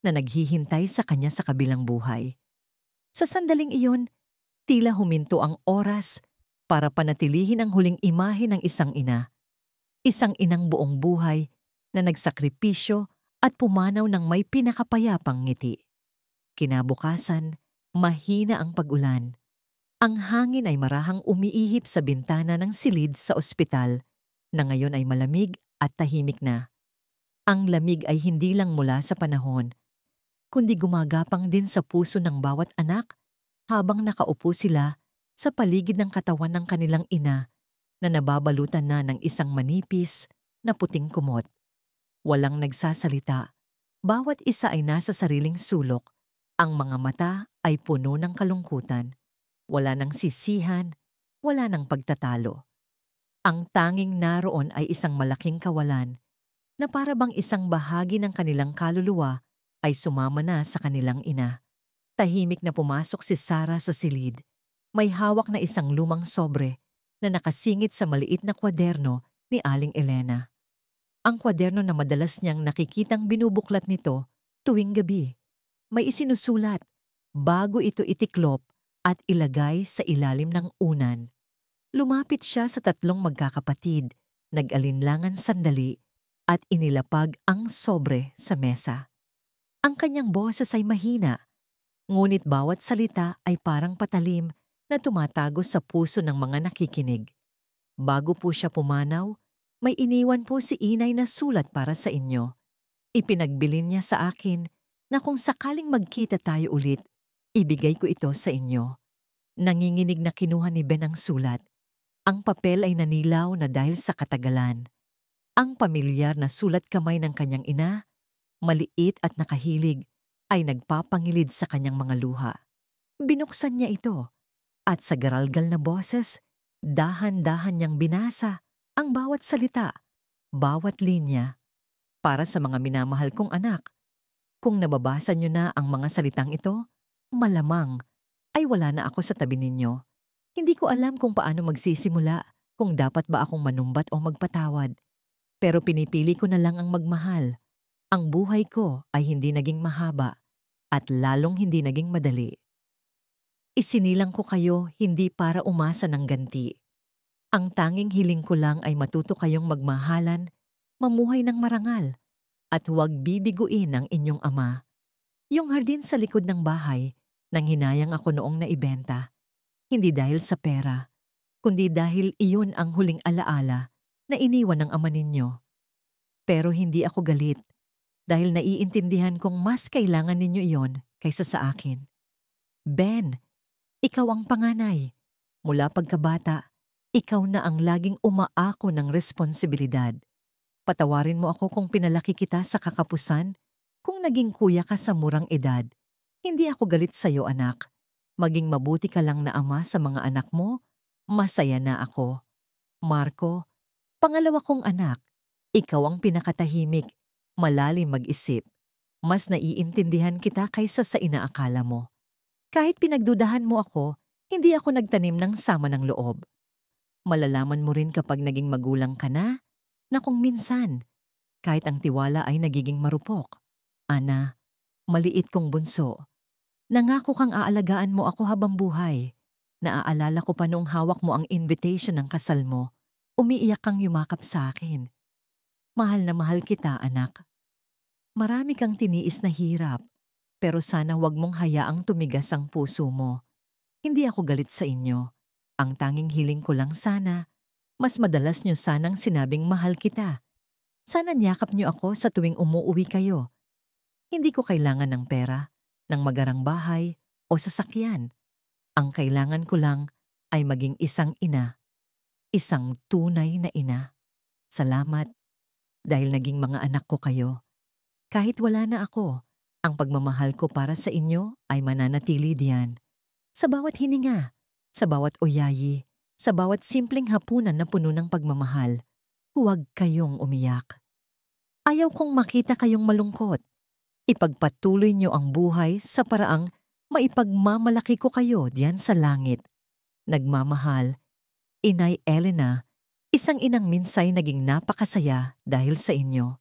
na naghihintay sa kanya sa kabilang buhay. Sa sandaling iyon, tila huminto ang oras para panatilihin ang huling imahe ng isang ina. Isang inang buong buhay na nagsakripisyo at pumanaw ng may pinakapayapang ngiti. Kinabukasan, mahina ang pag-ulan. Ang hangin ay marahang umiihip sa bintana ng silid sa ospital na ngayon ay malamig at tahimik na. Ang lamig ay hindi lang mula sa panahon, kundi gumagapang din sa puso ng bawat anak habang nakaupo sila sa paligid ng katawan ng kanilang ina na nababalutan na ng isang manipis na puting kumot. Walang nagsasalita. Bawat isa ay nasa sariling sulok. Ang mga mata ay puno ng kalungkutan. Wala nang sisihan, wala nang pagtatalo. Ang tanging naroon ay isang malaking kawalan na para bang isang bahagi ng kanilang kaluluwa ay sumama na sa kanilang ina. Tahimik na pumasok si Sarah sa silid. May hawak na isang lumang sobre na nakasingit sa maliit na kwaderno ni Aling Elena. Ang kwaderno na madalas niyang nakikitang binubuklat nito tuwing gabi. May isinusulat bago ito itiklop at ilagay sa ilalim ng unan. Lumapit siya sa tatlong magkakapatid, nag-alinlangan sandali at inilapag ang sobre sa mesa. Ang kanyang boses ay mahina, ngunit bawat salita ay parang patalim na tumatago sa puso ng mga nakikinig. Bago po siya pumanaw, may iniwan po si inay na sulat para sa inyo. Ipinagbilin niya sa akin na kung sakaling magkita tayo ulit, ibigay ko ito sa inyo. Nanginginig na kinuha ni Ben ang sulat. Ang papel ay nanilaw na dahil sa katagalan. Ang pamilyar na sulat kamay ng kanyang ina, maliit at nakahilig, ay nagpapangilid sa kanyang mga luha. Binuksan niya ito at sa garalgal na boses, dahan-dahan niyang binasa ang bawat salita, bawat linya. Para sa mga minamahal kong anak, kung nababasa niyo na ang mga salitang ito, malamang ay wala na ako sa tabi ninyo. Hindi ko alam kung paano magsisimula, kung dapat ba akong manumbat o magpatawad. Pero pinipili ko na lang ang magmahal. Ang buhay ko ay hindi naging mahaba at lalong hindi naging madali. Isinilang ko kayo hindi para umasa ng ganti. Ang tanging hiling ko lang ay matuto kayong magmahalan, mamuhay ng marangal, at huwag bibiguin ang inyong ama. Yung hardin sa likod ng bahay, nang hinayang ako noong naibenta, hindi dahil sa pera, kundi dahil iyon ang huling alaala na iniwan ng ama ninyo. Pero hindi ako galit. dahil naiintindihan kong mas kailangan ninyo iyon kaysa sa akin. Ben, ikaw ang panganay. Mula pagkabata, ikaw na ang laging umaako ng responsibilidad. Patawarin mo ako kung pinalaki kita sa kakapusan, kung naging kuya ka sa murang edad. Hindi ako galit sa'yo, anak. Maging mabuti ka lang na ama sa mga anak mo, masaya na ako. Marco, pangalawa kong anak, ikaw ang pinakatahimik, malalim mag-isip. Mas naiintindihan kita kaysa sa inaakala mo. Kahit pinagdudahan mo ako, hindi ako nagtanim ng sama ng loob. Malalaman mo rin kapag naging magulang ka na kung minsan, kahit ang tiwala ay nagiging marupok. Ana, maliit kong bunso. Nangako kang aalagaan mo ako habang buhay. Naaalala ko pa noong hawak mo ang invitation ng kasal mo. Umiiyak kang yumakap sa akin. Mahal na mahal kita, anak. Marami kang tiniis na hirap, pero sana wag mong hayaang tumigas ang puso mo. Hindi ako galit sa inyo. Ang tanging hiling ko lang sana, mas madalas nyo sanang sinabing mahal kita. Sana niyakap nyo ako sa tuwing umuuwi kayo. Hindi ko kailangan ng pera, ng magarang bahay, o sasakyan. Ang kailangan ko lang ay maging isang ina. Isang tunay na ina. Salamat dahil naging mga anak ko kayo. Kahit wala na ako, ang pagmamahal ko para sa inyo ay mananatili diyan. Sa bawat hininga, sa bawat uyayi, sa bawat simpleng hapunan na puno ng pagmamahal, huwag kayong umiyak. Ayaw kong makita kayong malungkot. Ipagpatuloy niyo ang buhay sa paraang maipagmamalaki ko kayo diyan sa langit. Nagmamahal, Inay Elena, isang inang minsay naging napakasaya dahil sa inyo.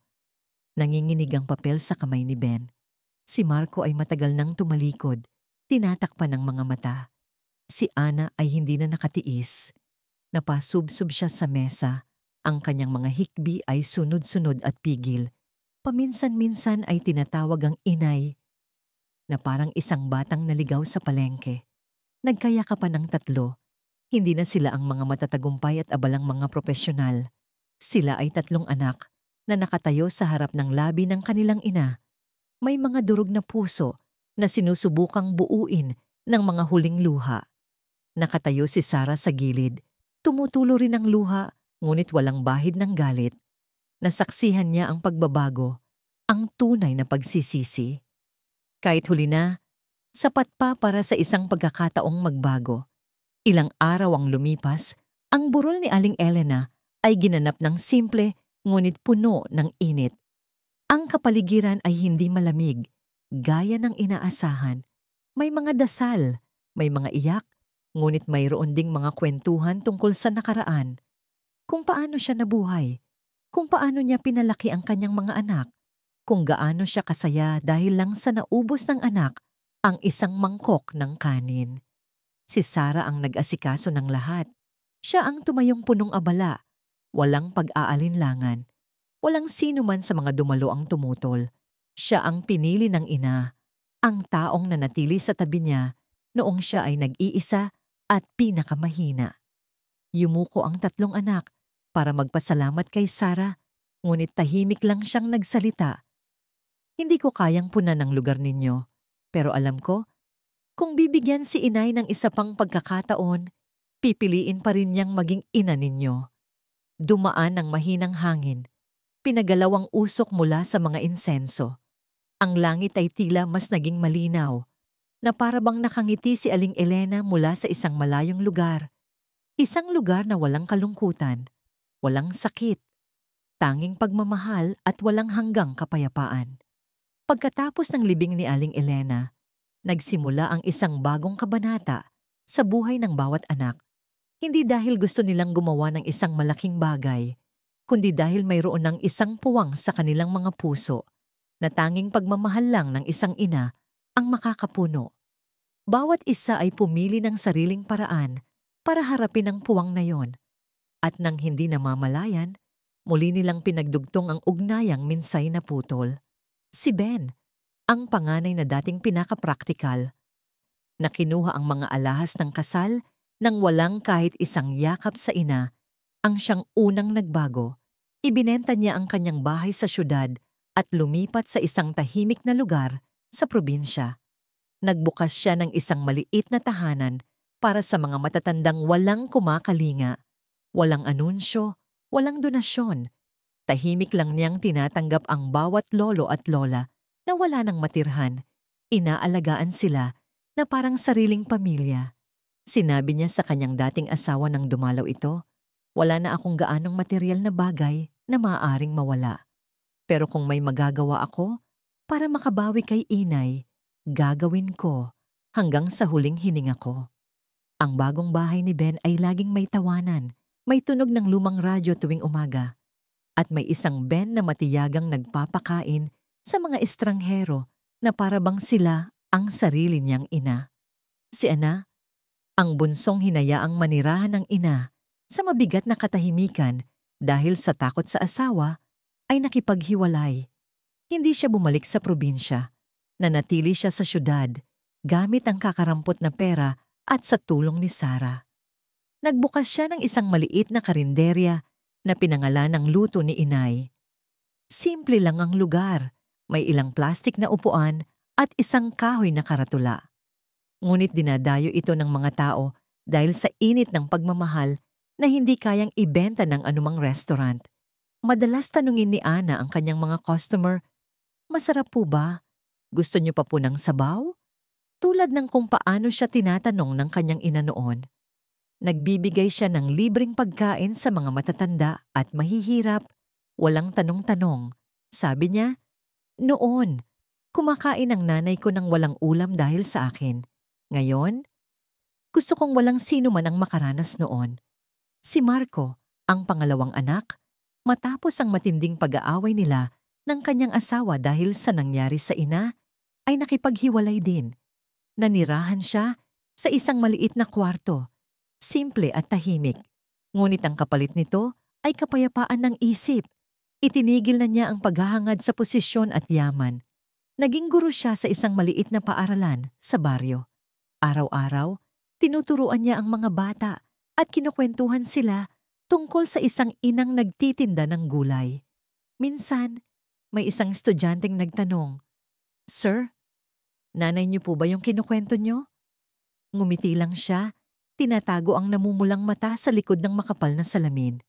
Nanginginig ang papel sa kamay ni Ben. Si Marco ay matagal nang tumalikod, tinatakpan ng mga mata. Si Ana ay hindi na nakatiis. Napasubsob siya sa mesa. Ang kanyang mga hikbi ay sunod-sunod at pigil. Paminsan-minsan ay tinatawag ang inay na parang isang batang naligaw sa palengke. Nagkayakapan ng tatlo. Hindi na sila ang mga matatagumpay at abalang mga propesyonal. Sila ay tatlong anak na nakatayo sa harap ng labi ng kanilang ina. May mga durog na puso na sinusubukang buuin ng mga huling luha. Nakatayo si Sarah sa gilid. Tumutulo rin ang luha, ngunit walang bahid ng galit. Nasaksihan niya ang pagbabago, ang tunay na pagsisisi. Kahit huli na, sapat pa para sa isang pagkakataong magbago. Ilang araw ang lumipas, ang burol ni Aling Elena ay ginanap ng simple ngunit puno ng init. Ang kapaligiran ay hindi malamig, gaya ng inaasahan. May mga dasal, may mga iyak, ngunit mayroon ding mga kwentuhan tungkol sa nakaraan. Kung paano siya nabuhay, kung paano niya pinalaki ang kanyang mga anak, kung gaano siya kasaya dahil lang sa naubos ng anak ang isang mangkok ng kanin. Si Sarah ang nag-asikaso ng lahat. Siya ang tumayong punong abala, walang pag-aalinlangan. Walang sino man sa mga dumalo ang tumutol. Siya ang pinili ng ina, ang taong nanatili sa tabi niya noong siya ay nag-iisa at pinakamahina. Yumuko ang tatlong anak para magpasalamat kay Sarah, ngunit tahimik lang siyang nagsalita. Hindi ko kayang punan ang lugar ninyo, pero alam ko, kung bibigyan si inay ng isa pang pagkakataon, pipiliin pa rin niyang maging ina ninyo. Dumaan ang mahinang hangin, pinagalaw ang usok mula sa mga insenso. Ang langit ay tila mas naging malinaw, na parabang nakangiti si Aling Elena mula sa isang malayong lugar. Isang lugar na walang kalungkutan, walang sakit, tanging pagmamahal at walang hanggang kapayapaan. Pagkatapos ng libing ni Aling Elena, nagsimula ang isang bagong kabanata sa buhay ng bawat anak. Hindi dahil gusto nilang gumawa ng isang malaking bagay, kundi dahil mayroon ng isang puwang sa kanilang mga puso na tanging pagmamahal lang ng isang ina ang makakapuno. Bawat isa ay pumili ng sariling paraan para harapin ang puwang na yon. At nang hindi namamalayan, muli nilang pinagdugtong ang ugnayang minsay na putol. Si Ben, ang panganay na dating pinaka-praktikal, na kinuha ang mga alahas ng kasal nang walang kahit isang yakap sa ina, ang siyang unang nagbago. Ibinenta niya ang kanyang bahay sa syudad at lumipat sa isang tahimik na lugar sa probinsya. Nagbukas siya ng isang maliit na tahanan para sa mga matatandang walang kumakalinga, walang anunsyo, walang donasyon. Tahimik lang niyang tinatanggap ang bawat lolo at lola na wala nang matirhan. Inaalagaan sila na parang sariling pamilya. Sinabi niya sa kanyang dating asawa nang dumalaw ito, "Wala na akong gaanong materyal na bagay na maaaring mawala. Pero kung may magagawa ako para makabawi kay inay, gagawin ko hanggang sa huling hininga ko." Ang bagong bahay ni Ben ay laging may tawanan, may tunog ng lumang radyo tuwing umaga, at may isang Ben na matiyagang nagpapakain sa mga estranghero na parabang sila ang sarili niyang ina. Si Ana, ang bunsong hinayaang manirahan ng ina sa mabigat na katahimikan dahil sa takot sa asawa, ay nakipaghiwalay. Hindi siya bumalik sa probinsya. Nanatili siya sa syudad gamit ang kakarampot na pera at sa tulong ni Sarah. Nagbukas siya ng isang maliit na karinderya na pinangalan ng luto ni inay. Simple lang ang lugar, may ilang plastik na upuan at isang kahoy na karatula. Ngunit dinadayo ito ng mga tao dahil sa init ng pagmamahal na hindi kayang ibenta ng anumang restaurant. Madalas tanungin ni Ana ang kanyang mga customer, "Masarap po ba? Gusto niyo pa po ng sabaw?" Tulad ng kung paano siya tinatanong ng kanyang ina noon. Nagbibigay siya ng libreng pagkain sa mga matatanda at mahihirap, walang tanong-tanong. Sabi niya, "Noon, kumakain ang nanay ko ng walang ulam dahil sa akin. Ngayon, gusto kong walang sino man ang makaranas noon." Si Marco, ang pangalawang anak, matapos ang matinding pag-aaway nila ng kanyang asawa dahil sa nangyari sa ina, ay nakipaghiwalay din. Nanirahan siya sa isang maliit na kwarto, simple at tahimik. Ngunit ang kapalit nito ay kapayapaan ng isip. Itinigil na niya ang paghahangad sa posisyon at yaman. Naging guro siya sa isang maliit na paaralan sa baryo. Araw-araw, tinuturuan niya ang mga bata at kinukwentuhan sila tungkol sa isang inang nagtitinda ng gulay. Minsan, may isang estudyanteng nagtanong, "Sir, nanay niyo po ba yung kinukwento niyo?" Ngumiti lang siya, tinatago ang namumulang mata sa likod ng makapal na salamin.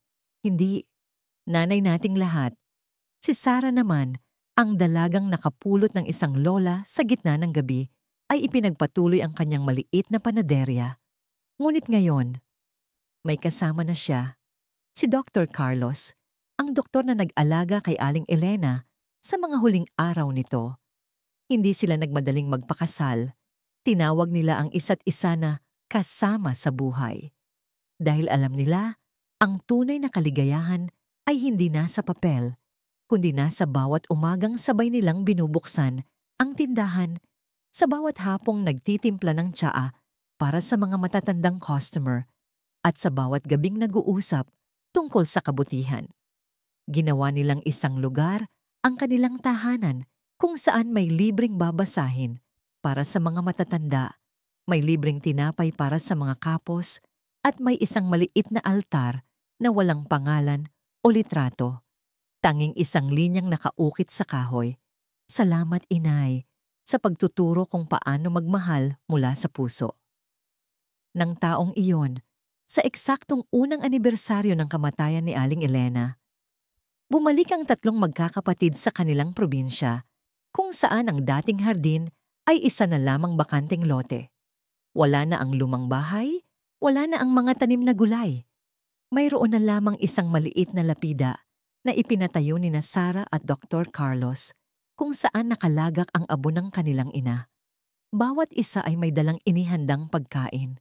"Hindi, nanay nating lahat." Si Sarah naman, ang dalagang nakapulot ng isang lola sa gitna ng gabi, ay ipinagpatuloy ang kanyang maliit na panaderya. Ngunit ngayon, may kasama na siya, si Dr. Carlos, ang doktor na nag-alaga kay Aling Elena sa mga huling araw nito. Hindi sila nagmadaling magpakasal. Tinawag nila ang isa't isa na kasama sa buhay. Dahil alam nila, ang tunay na kaligayahan ay hindi nasa papel, kundi nasa bawat umagang sabay nilang binubuksan ang tindahan, sa bawat hapong nagtitimpla ng tsaa para sa mga matatandang customer, at sa bawat gabing nag-uusap tungkol sa kabutihan. Ginawa nilang isang lugar ang kanilang tahanan kung saan may libreng babasahin para sa mga matatanda, may libreng tinapay para sa mga kapos, at may isang maliit na altar na walang pangalan o litrato. Tanging isang linyang nakaukit sa kahoy, "Salamat, Inay, sa pagtuturo kung paano magmahal mula sa puso." Nang taong iyon, sa eksaktong unang anibersaryo ng kamatayan ni Aling Elena, bumalik ang tatlong magkakapatid sa kanilang probinsya, kung saan ang dating hardin ay isa na lamang bakanteng lote. Wala na ang lumang bahay, wala na ang mga tanim na gulay. Mayroon na lamang isang maliit na lapida na ipinatayo ni na Sarah at Dr. Carlos, kung saan nakalagak ang abo ng kanilang ina. Bawat isa ay may dalang inihandang pagkain.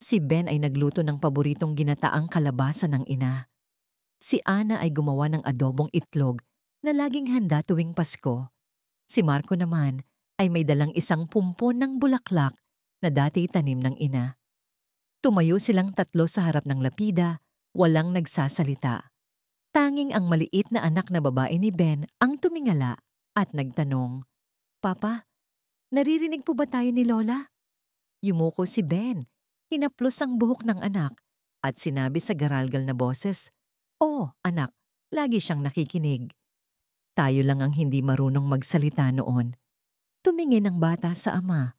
Si Ben ay nagluto ng paboritong ginataang kalabasa ng ina. Si Ana ay gumawa ng adobong itlog na laging handa tuwing Pasko. Si Marco naman ay may dalang isang pumpon ng bulaklak na dati tanim ng ina. Tumayo silang tatlo sa harap ng lapida, walang nagsasalita. Tanging ang maliit na anak na babae ni Ben ang tumingala at nagtanong, "Papa, naririnig po ba tayo ni Lola?" Yumuko si Ben, hinaplos ang buhok ng anak at sinabi sa garalgal na boses, "Oo, anak, lagi siyang nakikinig." Tayo lang ang hindi marunong magsalita noon. Tumingin ang bata sa ama.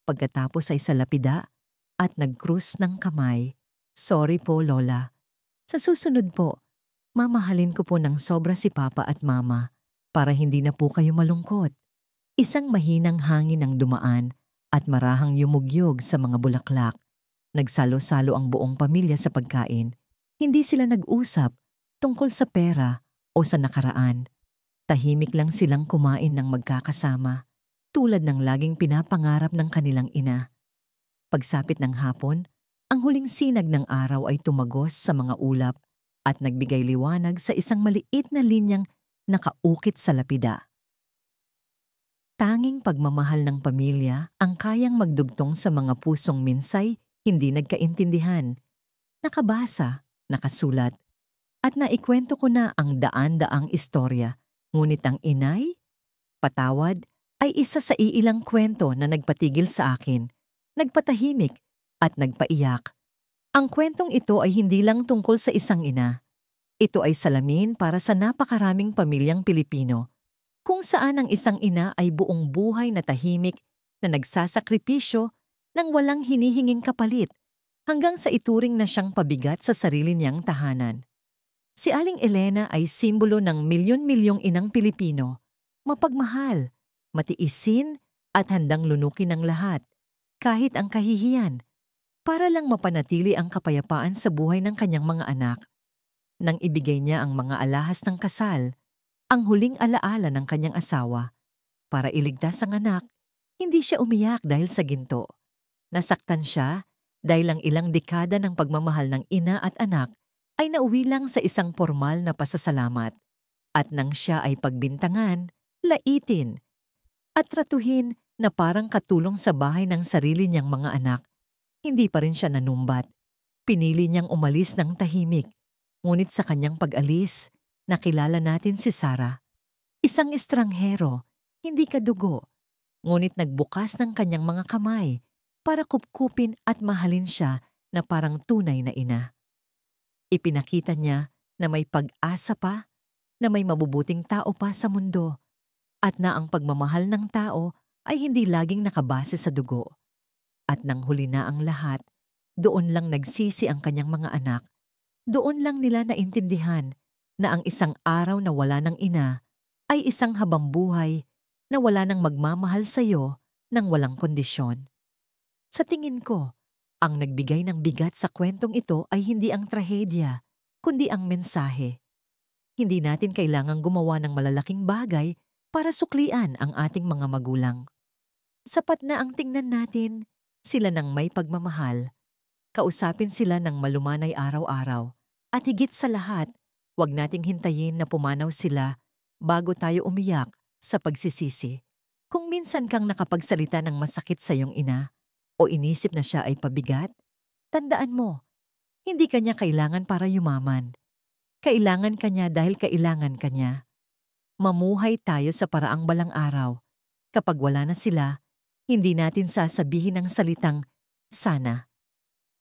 Pagkatapos ay sa lapida at nagkrus ng kamay. Sorry po, Lola. Sa susunod po, mamahalin ko po ng sobra si Papa at Mama para hindi na po kayo malungkot. Isang mahinang hangin ang dumaan at marahang yumugyog sa mga bulaklak. Nagsalo-salo ang buong pamilya sa pagkain. Hindi sila nag-usap tungkol sa pera o sa nakaraan. Tahimik lang silang kumain ng magkakasama, tulad ng laging pinapangarap ng kanilang ina. Pagsapit ng hapon, ang huling sinag ng araw ay tumagos sa mga ulap at nagbigay liwanag sa isang maliit na linyang nakaukit sa lapida. Tanging pagmamahal ng pamilya ang kayang magdugtong sa mga pusong minsay hindi nagkaintindihan. Nakabasa, nakasulat, at naikwento ko na ang daan-daang istorya. Ngunit ang inay, patawad, ay isa sa iilang kwento na nagpatigil sa akin, nagpatahimik at nagpaiyak. Ang kwentong ito ay hindi lang tungkol sa isang ina. Ito ay salamin para sa napakaraming pamilyang Pilipino, kung saan ang isang ina ay buong buhay na tahimik na nagsasakripisyo nang walang hinihinging kapalit hanggang sa ituring na siyang pabigat sa sarili niyang tahanan. Si Aling Elena ay simbolo ng milyon-milyong inang Pilipino, mapagmahal, matiisin at handang lunukin ng lahat, kahit ang kahihiyan, para lang mapanatili ang kapayapaan sa buhay ng kanyang mga anak. Nang ibigay niya ang mga alahas ng kasal, ang huling alaala ng kanyang asawa, para iligtas ang anak, hindi siya umiyak dahil sa ginto. Nasaktan siya dahil ang ilang dekada ng pagmamahal ng ina at anak ay nauwi lang sa isang formal na pasasalamat. At nang siya ay pagbintangan, laitin, at tratuhin na parang katulong sa bahay ng sarili niyang mga anak, hindi pa rin siya nanumbat. Pinili niyang umalis ng tahimik. Ngunit sa kanyang pag-alis, nakilala natin si Sarah. Isang estranghero, hindi kadugo, ngunit nagbukas ng kanyang mga kamay para kupkupin at mahalin siya na parang tunay na ina. Ipinakita niya na may pag-asa pa, na may mabubuting tao pa sa mundo, at na ang pagmamahal ng tao ay hindi laging nakabase sa dugo. At nang huli na ang lahat, doon lang nagsisi ang kanyang mga anak. Doon lang nila naintindihan na ang isang araw na wala ng ina ay isang habambuhay na wala nang magmamahal sa iyo nang walang kondisyon. Sa tingin ko, ang nagbigay ng bigat sa kwentong ito ay hindi ang trahedya, kundi ang mensahe. Hindi natin kailangang gumawa ng malalaking bagay para suklian ang ating mga magulang. Sapat na ang tingnan natin sila ng may pagmamahal. Kausapin sila ng malumanay araw-araw. At higit sa lahat, huwag nating hintayin na pumanaw sila bago tayo umiyak sa pagsisisi. Kung minsan kang nakapagsalita ng masakit sa iyong ina o inisip na siya ay pabigat, tandaan mo, hindi kanya kailangan para yumaman. Kailangan kanya dahil kailangan kanya. Mamuhay tayo sa paraang balang araw. Kapag wala na sila, hindi natin sasabihin ng salitang, sana.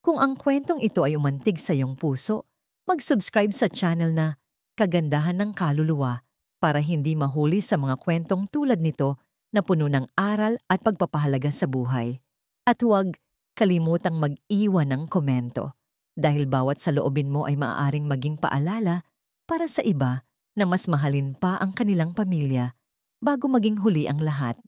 Kung ang kwentong ito ay umantig sa iyong puso, mag-subscribe sa channel na Kagandahan ng Kaluluwa para hindi mahuli sa mga kwentong tulad nito na puno ng aral at pagpapahalaga sa buhay. At huwag kalimutang mag-iwan ng komento dahil bawat saloobin mo ay maaaring maging paalala para sa iba na mas mahalin pa ang kanilang pamilya bago maging huli ang lahat.